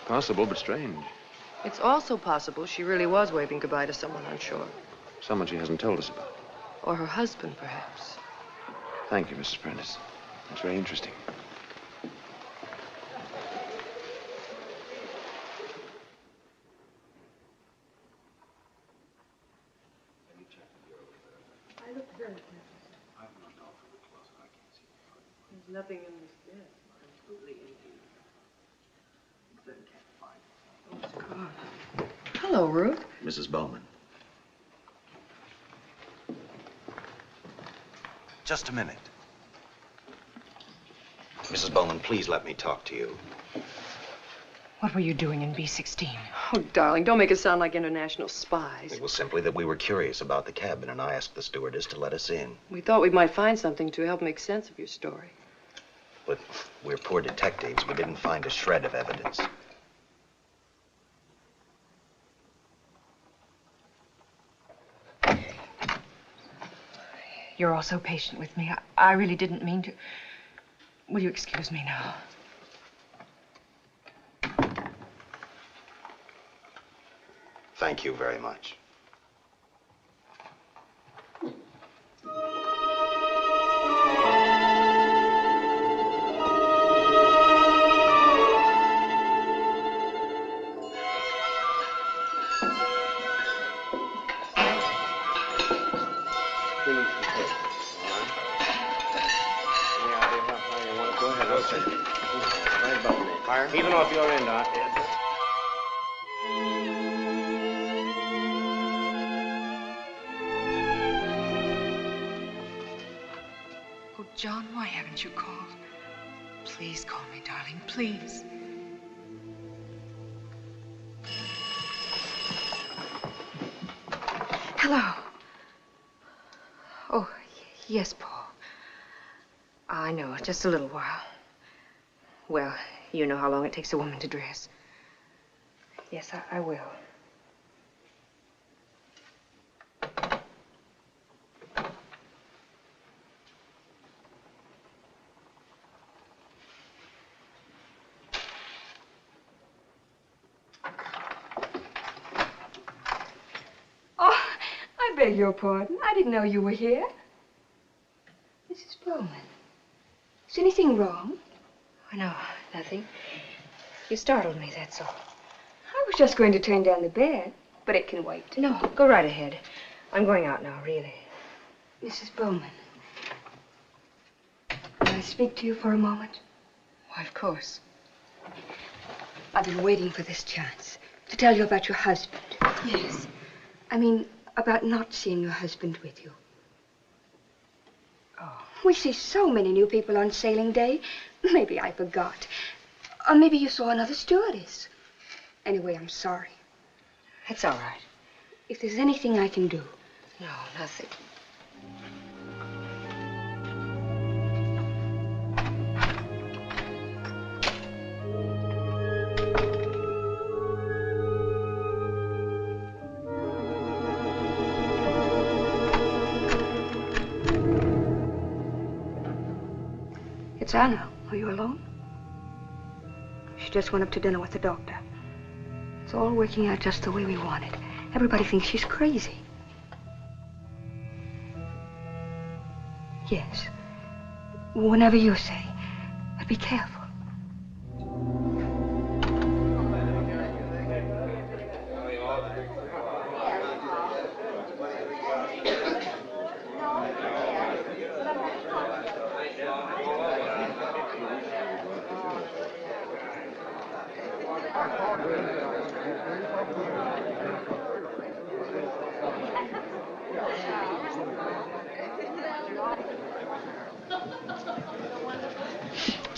[SPEAKER 8] Possible, but strange.
[SPEAKER 1] It's also possible she really was waving goodbye to someone on shore.
[SPEAKER 8] Someone she hasn't told us about.
[SPEAKER 1] Or her husband, perhaps.
[SPEAKER 8] Thank you, Mrs. Prentice. That's very interesting.
[SPEAKER 1] There's nothing in this bed. Completely empty. Oh, God. Hello, Ruth.
[SPEAKER 9] Mrs. Bowman.
[SPEAKER 17] Just a minute.
[SPEAKER 9] Mrs. Bowman, please let me talk to you.
[SPEAKER 11] What were you doing in B-16?
[SPEAKER 1] Oh, darling, don't make it sound like international spies.
[SPEAKER 9] It was simply that we were curious about the cabin, and I asked the stewardess to let us in.
[SPEAKER 1] We thought we might find something to help make sense of your story.
[SPEAKER 9] But we're poor detectives. We didn't find a shred of evidence.
[SPEAKER 11] You're all so patient with me. I really didn't mean to. Will you excuse me now?
[SPEAKER 9] Thank you very much.
[SPEAKER 12] Even off your end,
[SPEAKER 11] Oh, John, why haven't you called? Please call me, darling, please. Hello. Oh, yes, Paul. I know, just a little while. Well, you know how long it takes a woman to dress. Yes, I will.
[SPEAKER 14] Oh, I beg your pardon. I didn't know you were here. Mrs. Bowman, is anything wrong?
[SPEAKER 11] Oh, no, nothing. You startled me, that's all.
[SPEAKER 14] I was just going to turn down the bed, but it can wait.
[SPEAKER 11] No, go right ahead. I'm going out now, really.
[SPEAKER 14] Mrs. Bowman, can I speak to you for a moment?
[SPEAKER 11] Why, of course.
[SPEAKER 14] I've been waiting for this chance to tell you about your husband.
[SPEAKER 11] Yes.
[SPEAKER 14] I mean, about not seeing your husband with you.
[SPEAKER 11] Oh.
[SPEAKER 14] We see so many new people on sailing day. Maybe I forgot. Or maybe you saw another stewardess. Anyway, I'm sorry.
[SPEAKER 11] It's all right.
[SPEAKER 14] If there's anything I can do.
[SPEAKER 11] No, nothing.
[SPEAKER 14] It's Anna. Are you alone? She just went up to dinner with the doctor. It's all working out just the way we wanted. Everybody thinks she's crazy. Yes. Whenever you say. But be careful.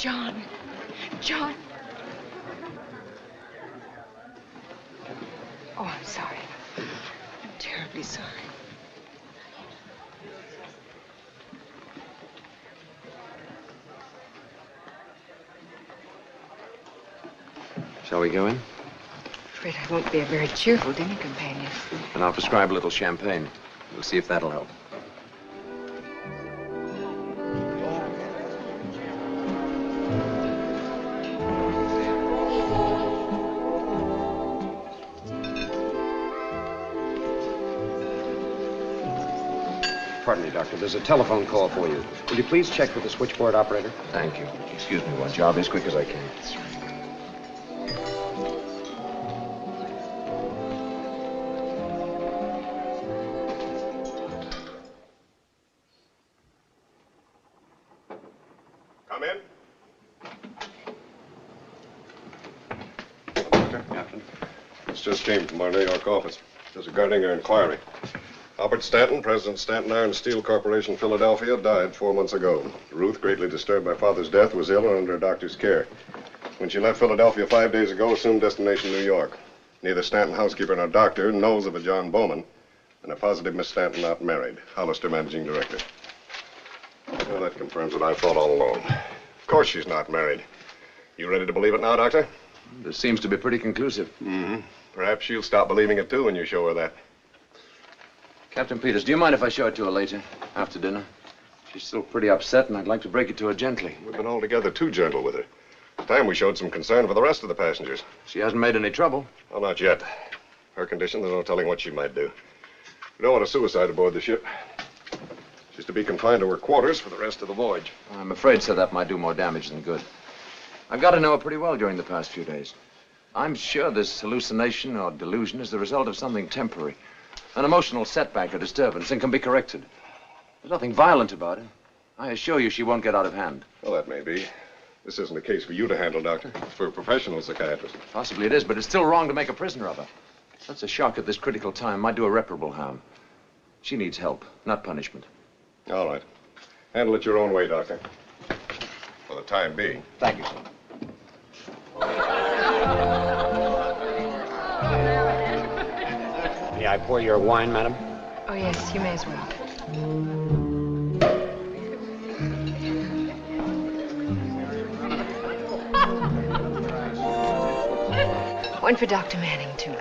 [SPEAKER 1] John. John. Oh, I'm sorry. I'm terribly sorry.
[SPEAKER 8] Shall we go in?
[SPEAKER 1] I'm afraid I won't be a very cheerful dinner companion.
[SPEAKER 8] And I'll prescribe a little champagne. We'll see if that'll help.
[SPEAKER 17] Pardon me, Doctor. There's a telephone call for you. Will you please check with the switchboard operator?
[SPEAKER 8] Thank you. Excuse me, won't you? I'll be as quick as I can.
[SPEAKER 6] Come in.
[SPEAKER 17] Captain.
[SPEAKER 6] This just came from our New York office. There's a Gardinger inquiry. Albert Stanton, President Stanton Iron and Steel Corporation, Philadelphia, died 4 months ago. Ruth, greatly disturbed by father's death, was ill and under a doctor's care. When she left Philadelphia 5 days ago, assumed destination New York. Neither Stanton housekeeper nor doctor knows of a John Bowman, and a positive Miss Stanton not married. Hollister, managing director. Well, that confirms what I thought all along. Of course she's not married. You ready to believe it now, Doctor?
[SPEAKER 8] This seems to be pretty conclusive.
[SPEAKER 6] Mm-hmm. Perhaps she'll stop believing it, too, when you show her that.
[SPEAKER 8] Captain Peters, do you mind if I show it to her later, after dinner? She's still pretty upset, and I'd like to break it to her gently.
[SPEAKER 6] We've been altogether too gentle with her. It's time we showed some concern for the rest of the passengers.
[SPEAKER 8] She hasn't made any trouble.
[SPEAKER 6] Well, not yet. Her condition, there's no telling what she might do. We don't want a suicide aboard the ship. She's to be confined to her quarters for the rest of the voyage.
[SPEAKER 8] I'm afraid, sir, that might do more damage than good. I've got to know her pretty well during the past few days. I'm sure this hallucination or delusion is the result of something temporary. An emotional setback or disturbance, and can be corrected. There's nothing violent about it. I assure you she won't get out of hand.
[SPEAKER 6] Well, that may be. This isn't a case for you to handle, Doctor. It's for a professional psychiatrist.
[SPEAKER 8] Possibly it is, but it's still wrong to make a prisoner of her. That's a shock at this critical time. Might do irreparable harm. She needs help, not punishment.
[SPEAKER 6] All right. Handle it your own way, Doctor. For the time being.
[SPEAKER 8] Thank you, sir.
[SPEAKER 17] May I pour your wine, madam?
[SPEAKER 1] Oh, yes, you may as well. One for Dr. Manning, too.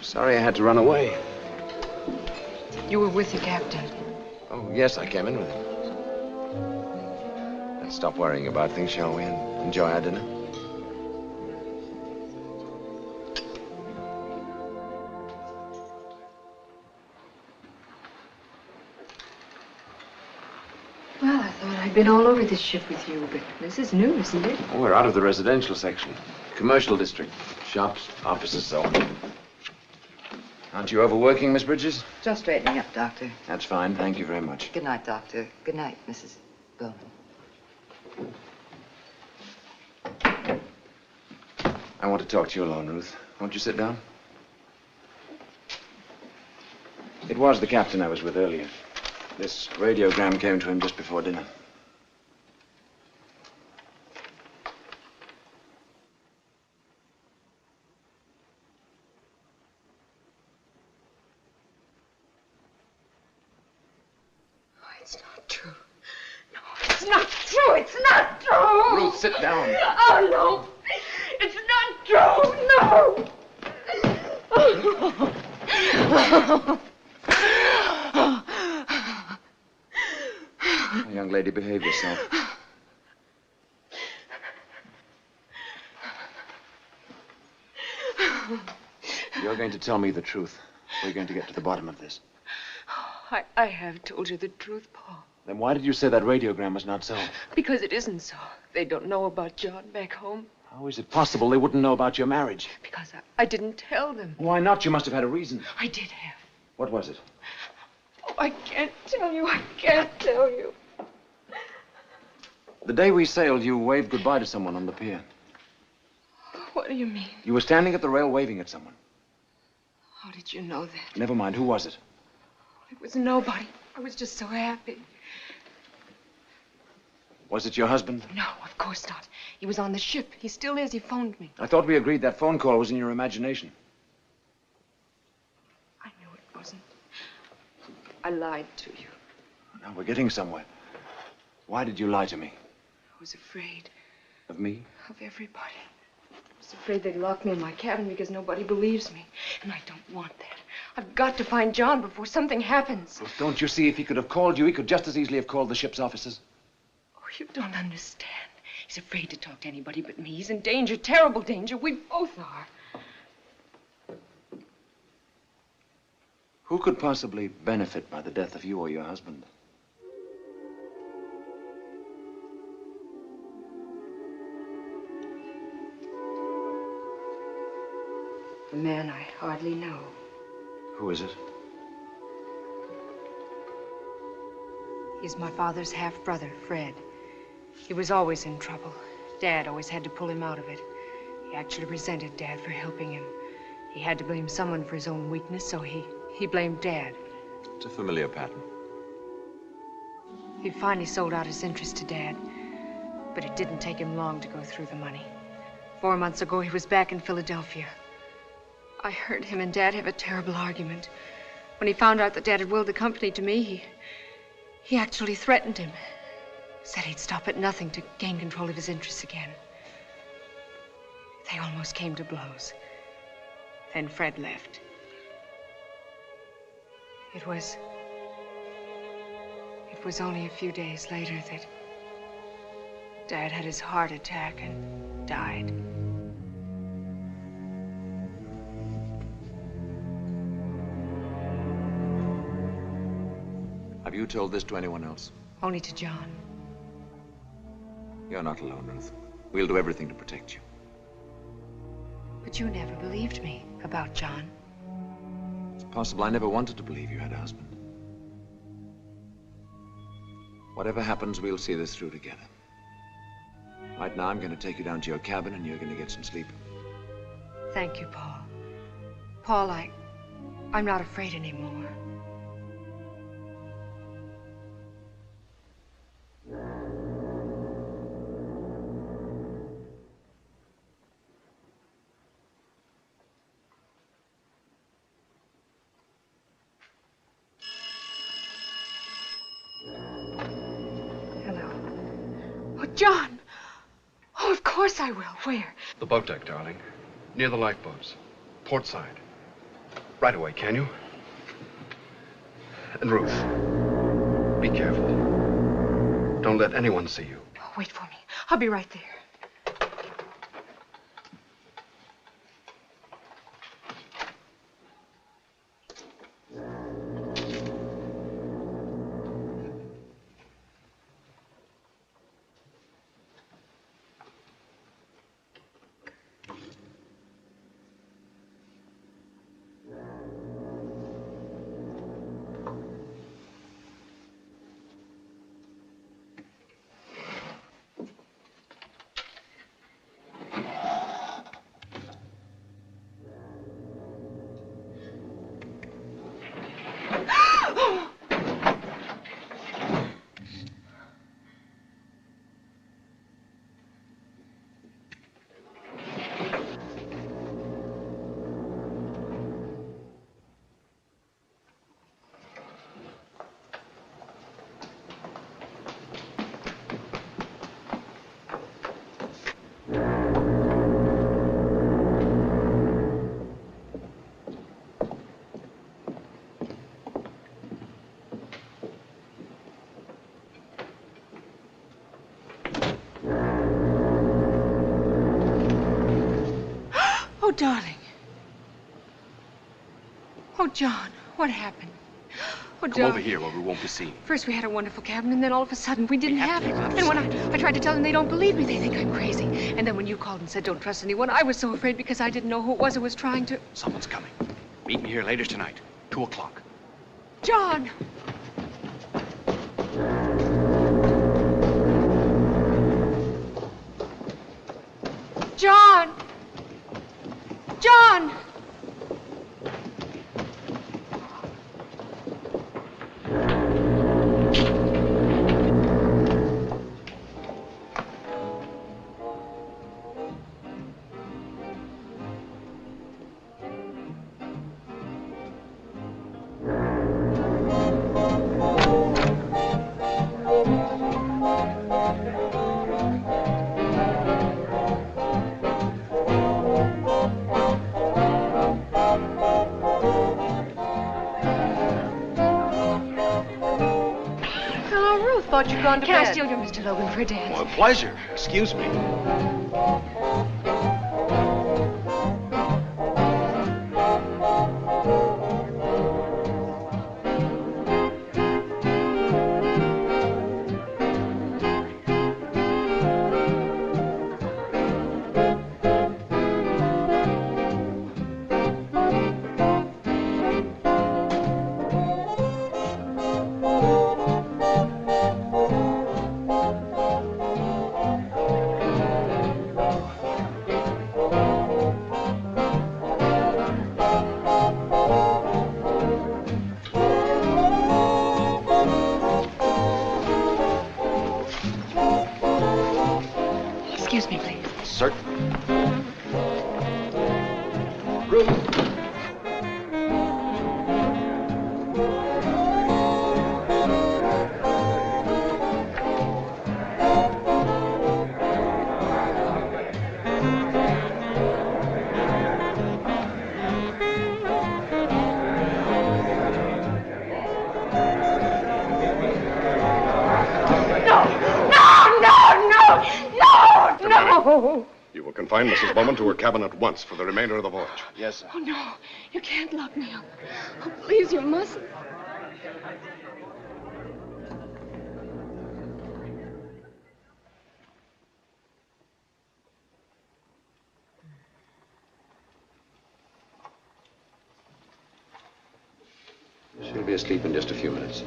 [SPEAKER 8] Sorry I had to run away.
[SPEAKER 1] You were with the captain.
[SPEAKER 8] Oh, yes, I came in with him. Let's stop worrying about things, shall we, and enjoy our dinner?
[SPEAKER 1] Well, I thought I'd been all over this ship with you, but this is new, isn't it?
[SPEAKER 8] Oh, we're out of the residential section. Commercial district. Shops, offices, so on. Aren't you overworking, Miss Bridges?
[SPEAKER 18] Just straightening up, Doctor.
[SPEAKER 8] That's fine. Thank you very much.
[SPEAKER 18] Good night, Doctor. Good night, Mrs. Bowman.
[SPEAKER 8] I want to talk to you alone, Ruth. Won't you sit down? It was the captain I was with earlier. This radiogram came to him just before dinner.
[SPEAKER 1] It's not true. No, it's not true. It's not true.
[SPEAKER 8] Ruth, sit down.
[SPEAKER 1] Oh, no. It's not true. No.
[SPEAKER 8] Now, young lady, behave yourself. You're going to tell me the truth. We're going to get to the bottom of this.
[SPEAKER 1] I have told you the truth, Paul.
[SPEAKER 8] Then why did you say that radiogram was not so?
[SPEAKER 1] Because it isn't so. They don't know about John back home.
[SPEAKER 8] How is it possible they wouldn't know about your marriage?
[SPEAKER 1] Because I didn't tell them.
[SPEAKER 8] Why not? You must have had a reason.
[SPEAKER 1] I did have.
[SPEAKER 8] What was it?
[SPEAKER 1] Oh, I can't tell you. I can't tell you.
[SPEAKER 8] The day we sailed, you waved goodbye to someone on the pier.
[SPEAKER 1] What do you mean?
[SPEAKER 8] You were standing at the rail waving at someone.
[SPEAKER 1] How did you know that?
[SPEAKER 8] Never mind. Who was it?
[SPEAKER 1] It was nobody. I was just so happy.
[SPEAKER 8] Was it your husband?
[SPEAKER 1] No, of course not. He was on the ship. He still is. He phoned me.
[SPEAKER 8] I thought we agreed that phone call was in your imagination.
[SPEAKER 1] I knew it wasn't. I lied to you.
[SPEAKER 8] Now we're getting somewhere. Why did you lie to me?
[SPEAKER 1] I was afraid.
[SPEAKER 8] Of me?
[SPEAKER 1] Of everybody. I was afraid they'd lock me in my cabin because nobody believes me. And I don't want that. I've got to find John before something happens.
[SPEAKER 8] Well, don't you see, if he could have called you, he could just as easily have called the ship's officers.
[SPEAKER 1] Oh, you don't understand. He's afraid to talk to anybody but me. He's in danger, terrible danger. We both are.
[SPEAKER 8] Who could possibly benefit by the death of you or your husband?
[SPEAKER 1] A man I hardly know.
[SPEAKER 8] Who is it?
[SPEAKER 1] He's my father's half-brother, Fred. He was always in trouble. Dad always had to pull him out of it. He actually resented Dad for helping him. He had to blame someone for his own weakness, so he blamed Dad.
[SPEAKER 8] It's a familiar pattern.
[SPEAKER 1] He finally sold out his interest to Dad, but it didn't take him long to go through the money. 4 months ago, he was back in Philadelphia. I heard him and Dad have a terrible argument. When he found out that Dad had willed the company to me, he actually threatened him. Said he'd stop at nothing to gain control of his interests again. They almost came to blows. Then Fred left. It was only a few days later that Dad had his heart attack and died.
[SPEAKER 8] Have you told this to anyone else?
[SPEAKER 1] Only to John.
[SPEAKER 8] You're not alone, Ruth. We'll do everything to protect you.
[SPEAKER 1] But you never believed me about John.
[SPEAKER 8] It's possible I never wanted to believe you had a husband. Whatever happens, we'll see this through together. Right now, I'm going to take you down to your cabin, and you're going to get some sleep.
[SPEAKER 1] Thank you, Paul. Paul, I'm not afraid anymore. John! Oh, of course I will. Where?
[SPEAKER 2] The boat deck, darling. Near the lifeboats. Port side. Right away, can you? And Ruth, be careful. Don't let anyone see you.
[SPEAKER 1] Oh, wait for me. I'll be right there. Oh, darling. Oh, John, what happened? Oh,
[SPEAKER 2] Come over here where we won't be seen.
[SPEAKER 1] First we had a wonderful cabin, and then all of a sudden we didn't have it. And when I tried to tell them, they don't believe me. They think I'm crazy. And then when you called and said don't trust anyone, I was so afraid because I didn't know who it was who was trying to...
[SPEAKER 7] Someone's coming. Meet me here later tonight, 2 o'clock.
[SPEAKER 1] John! John! John! gone to bed.
[SPEAKER 11] Can I steal your Mr. Logan for a dance?
[SPEAKER 7] Well, a pleasure. Excuse me.
[SPEAKER 11] Excuse me, please.
[SPEAKER 7] Certainly.
[SPEAKER 11] No!
[SPEAKER 6] You will confine Mrs. Bowman to her cabin at once for the remainder of the voyage.
[SPEAKER 7] Yes, sir.
[SPEAKER 11] Oh, no. You can't lock me up. Oh, please, you mustn't.
[SPEAKER 8] She'll be asleep in just a few minutes.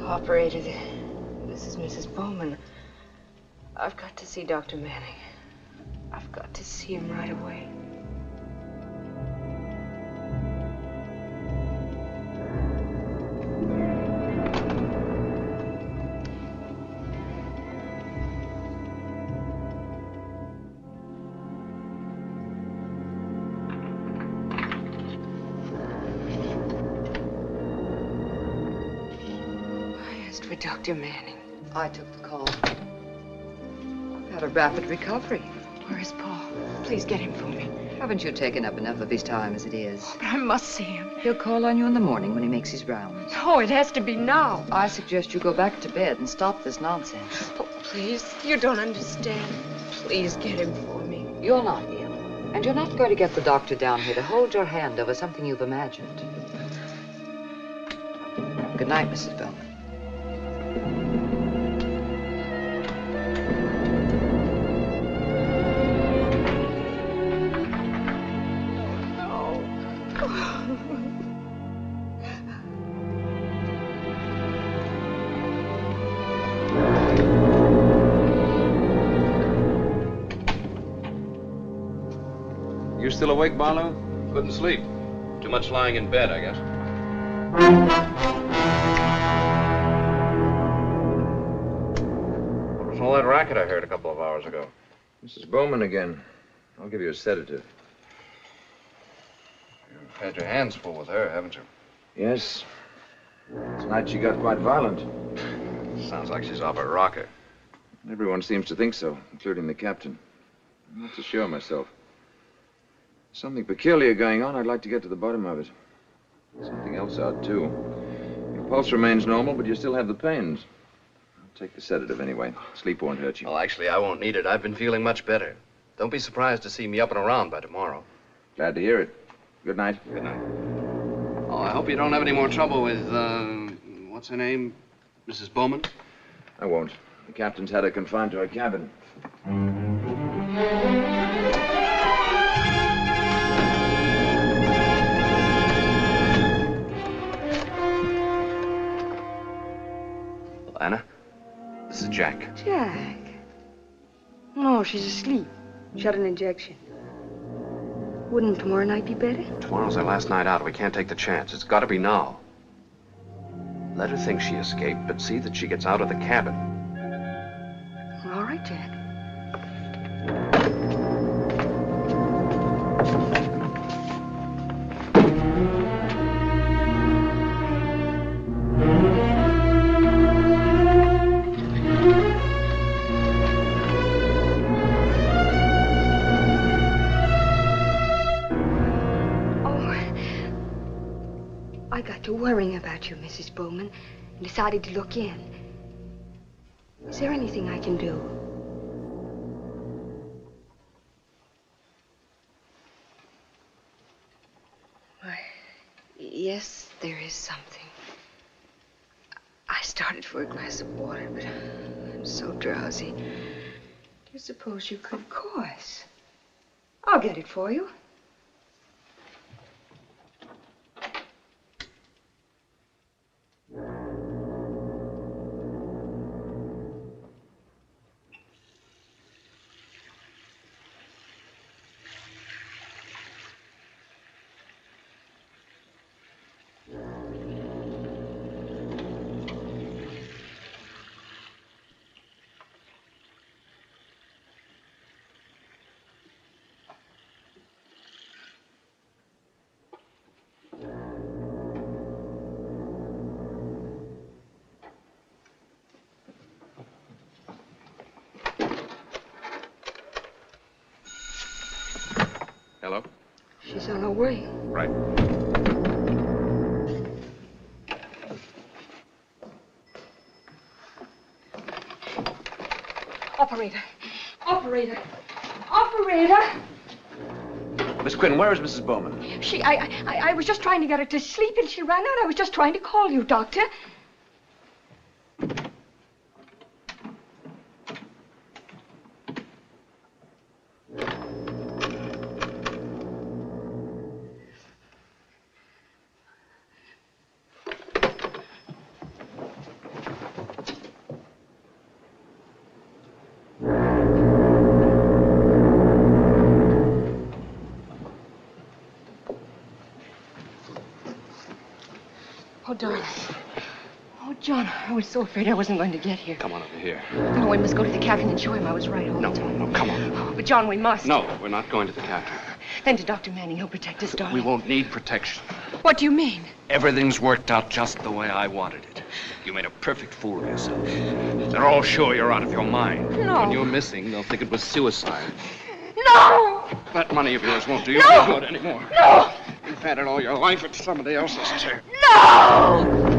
[SPEAKER 16] Operator, this is Mrs. Bowman. I've got to see Dr. Manning. I've got to see him right away. For Dr. Manning.
[SPEAKER 18] I took the call. I've had a rapid recovery.
[SPEAKER 16] Where is Paul? Please get him for me.
[SPEAKER 18] Haven't you taken up enough of his time as it is?
[SPEAKER 16] But I must see him.
[SPEAKER 18] He'll call on you in the morning when he makes his rounds.
[SPEAKER 16] Oh, it has to be now.
[SPEAKER 18] I suggest you go back to bed and stop this nonsense.
[SPEAKER 16] Oh, please. You don't understand. Please get him for me.
[SPEAKER 18] You're not ill. And you're not going to get the doctor down here to hold your hand over something you've imagined. Good night, Mrs. Bowman.
[SPEAKER 8] You still awake, Barlow?
[SPEAKER 2] Couldn't sleep. Too much lying in bed, I guess.
[SPEAKER 8] What was all that racket I heard a couple of hours ago? Mrs. Bowman again. I'll give you a sedative.
[SPEAKER 2] You've had your hands full with her, haven't you?
[SPEAKER 8] Yes. Tonight she got quite violent.
[SPEAKER 2] Sounds like she's off her rocker.
[SPEAKER 8] Everyone seems to think so, including the captain. I'm not so sure myself. Something peculiar going on. I'd like to get to the bottom of it. Something else odd, too. Your pulse remains normal, but you still have the pains. I'll take the sedative anyway. Sleep won't hurt you.
[SPEAKER 2] Well, actually, I won't need it. I've been feeling much better. Don't be surprised to see me up and around by tomorrow.
[SPEAKER 8] Glad to hear it. Good night.
[SPEAKER 2] Good night. Oh, I hope you don't have any more trouble with, what's her name? Mrs. Bowman?
[SPEAKER 8] I won't. The captain's had her confined to her cabin.
[SPEAKER 2] Anna, this is Jack.
[SPEAKER 14] Jack? No, she's asleep. She had an injection. Wouldn't tomorrow night be better?
[SPEAKER 2] Tomorrow's our last night out. We can't take the chance. It's got to be now. Let her think she escaped, but see that she gets out of the cabin.
[SPEAKER 14] All right, Jack. I got to worrying about you, Mrs. Bowman, and decided to look in. Is there anything I can do?
[SPEAKER 11] Why, yes, there is something. I started for a glass of water, but I'm so drowsy. Do you suppose you could?
[SPEAKER 14] Of course. I'll get it for you.
[SPEAKER 2] Hello?
[SPEAKER 14] She's on her way.
[SPEAKER 2] Right.
[SPEAKER 14] Operator! Operator! Operator!
[SPEAKER 8] Miss Quinn, where is Mrs. Bowman?
[SPEAKER 14] I was just trying to get her to sleep and she ran out. I was just trying to call you, Doctor.
[SPEAKER 1] Oh, darling. Oh, John, I was so afraid I wasn't going to get here.
[SPEAKER 2] Come on over here.
[SPEAKER 1] No, we must go to the captain and show him I was right all the time.
[SPEAKER 2] No, come on.
[SPEAKER 1] Oh, but, John, we must.
[SPEAKER 2] No, we're not going to the captain.
[SPEAKER 1] Then to Dr. Manning. He'll protect us, darling.
[SPEAKER 2] We won't need protection.
[SPEAKER 1] What do you mean?
[SPEAKER 7] Everything's worked out just the way I wanted it. You made a perfect fool of yourself. They're all sure you're out of your mind.
[SPEAKER 1] No.
[SPEAKER 2] When you're missing, they'll think it was suicide.
[SPEAKER 1] No!
[SPEAKER 2] That money of yours won't do you
[SPEAKER 1] No!
[SPEAKER 2] any good anymore.
[SPEAKER 1] No!
[SPEAKER 2] You've had it all your life. It's somebody else's turn.
[SPEAKER 1] No!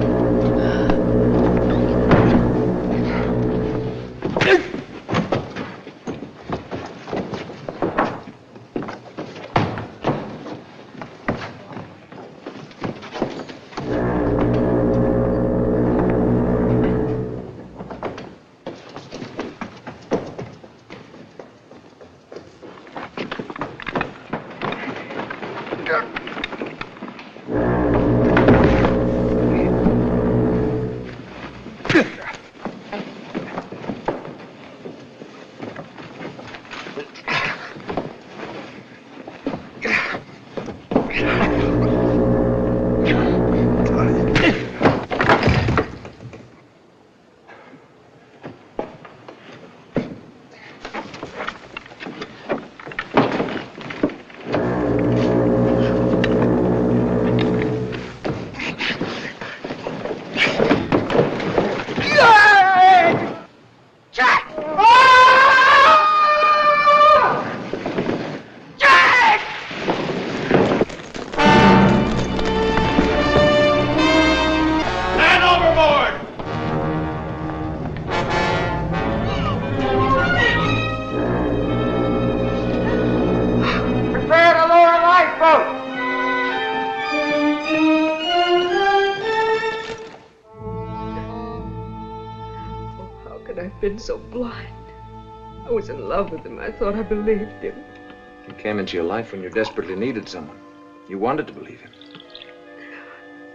[SPEAKER 11] could I have been so blind? I was in love with him. I thought I believed him.
[SPEAKER 8] He came into your life when you desperately needed someone. You wanted to believe him.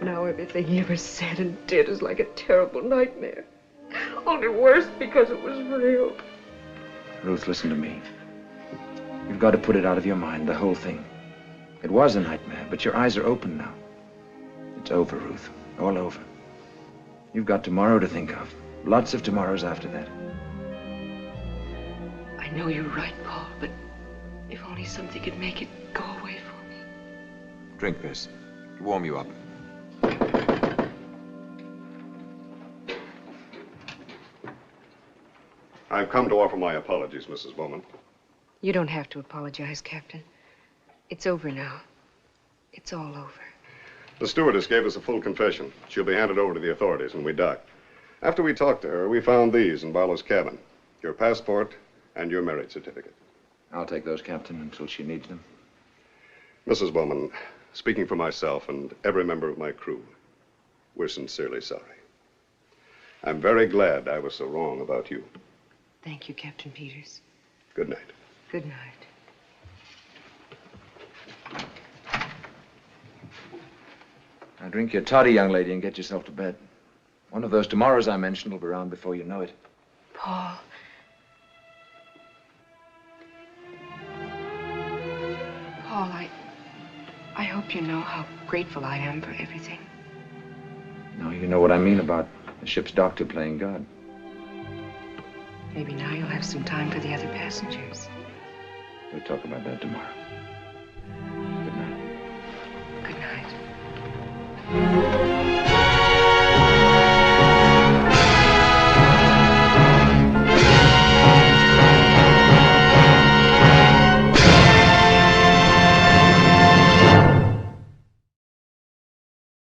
[SPEAKER 11] Now everything he ever said and did is like a terrible nightmare. Only worse because it was real.
[SPEAKER 8] Ruth, listen to me. You've got to put it out of your mind, the whole thing. It was a nightmare, but your eyes are open now. It's over, Ruth. All over. You've got tomorrow to think of. Lots of tomorrows after that.
[SPEAKER 11] I know you're right, Paul, but if only something could make it go away for me.
[SPEAKER 8] Drink this. It'll warm you up.
[SPEAKER 6] I've come to offer my apologies, Mrs. Bowman.
[SPEAKER 11] You don't have to apologize, Captain. It's over now. It's all over.
[SPEAKER 6] The stewardess gave us a full confession. She'll be handed over to the authorities when we dock. After we talked to her, we found these in Barlow's cabin. Your passport and your marriage certificate.
[SPEAKER 8] I'll take those, Captain, until she needs them.
[SPEAKER 6] Mrs. Bowman, speaking for myself and every member of my crew, we're sincerely sorry. I'm very glad I was so wrong about you.
[SPEAKER 11] Thank you, Captain Peters.
[SPEAKER 6] Good night.
[SPEAKER 11] Good night.
[SPEAKER 8] Now drink your toddy, young lady, and get yourself to bed. One of those tomorrows I mentioned will be around before you know it.
[SPEAKER 11] Paul. Paul, I hope you know how grateful I am for everything.
[SPEAKER 8] No, you know what I mean about the ship's doctor playing God.
[SPEAKER 11] Maybe now you'll have some time for the other passengers.
[SPEAKER 8] We'll talk about that tomorrow. Good night.
[SPEAKER 11] Good night.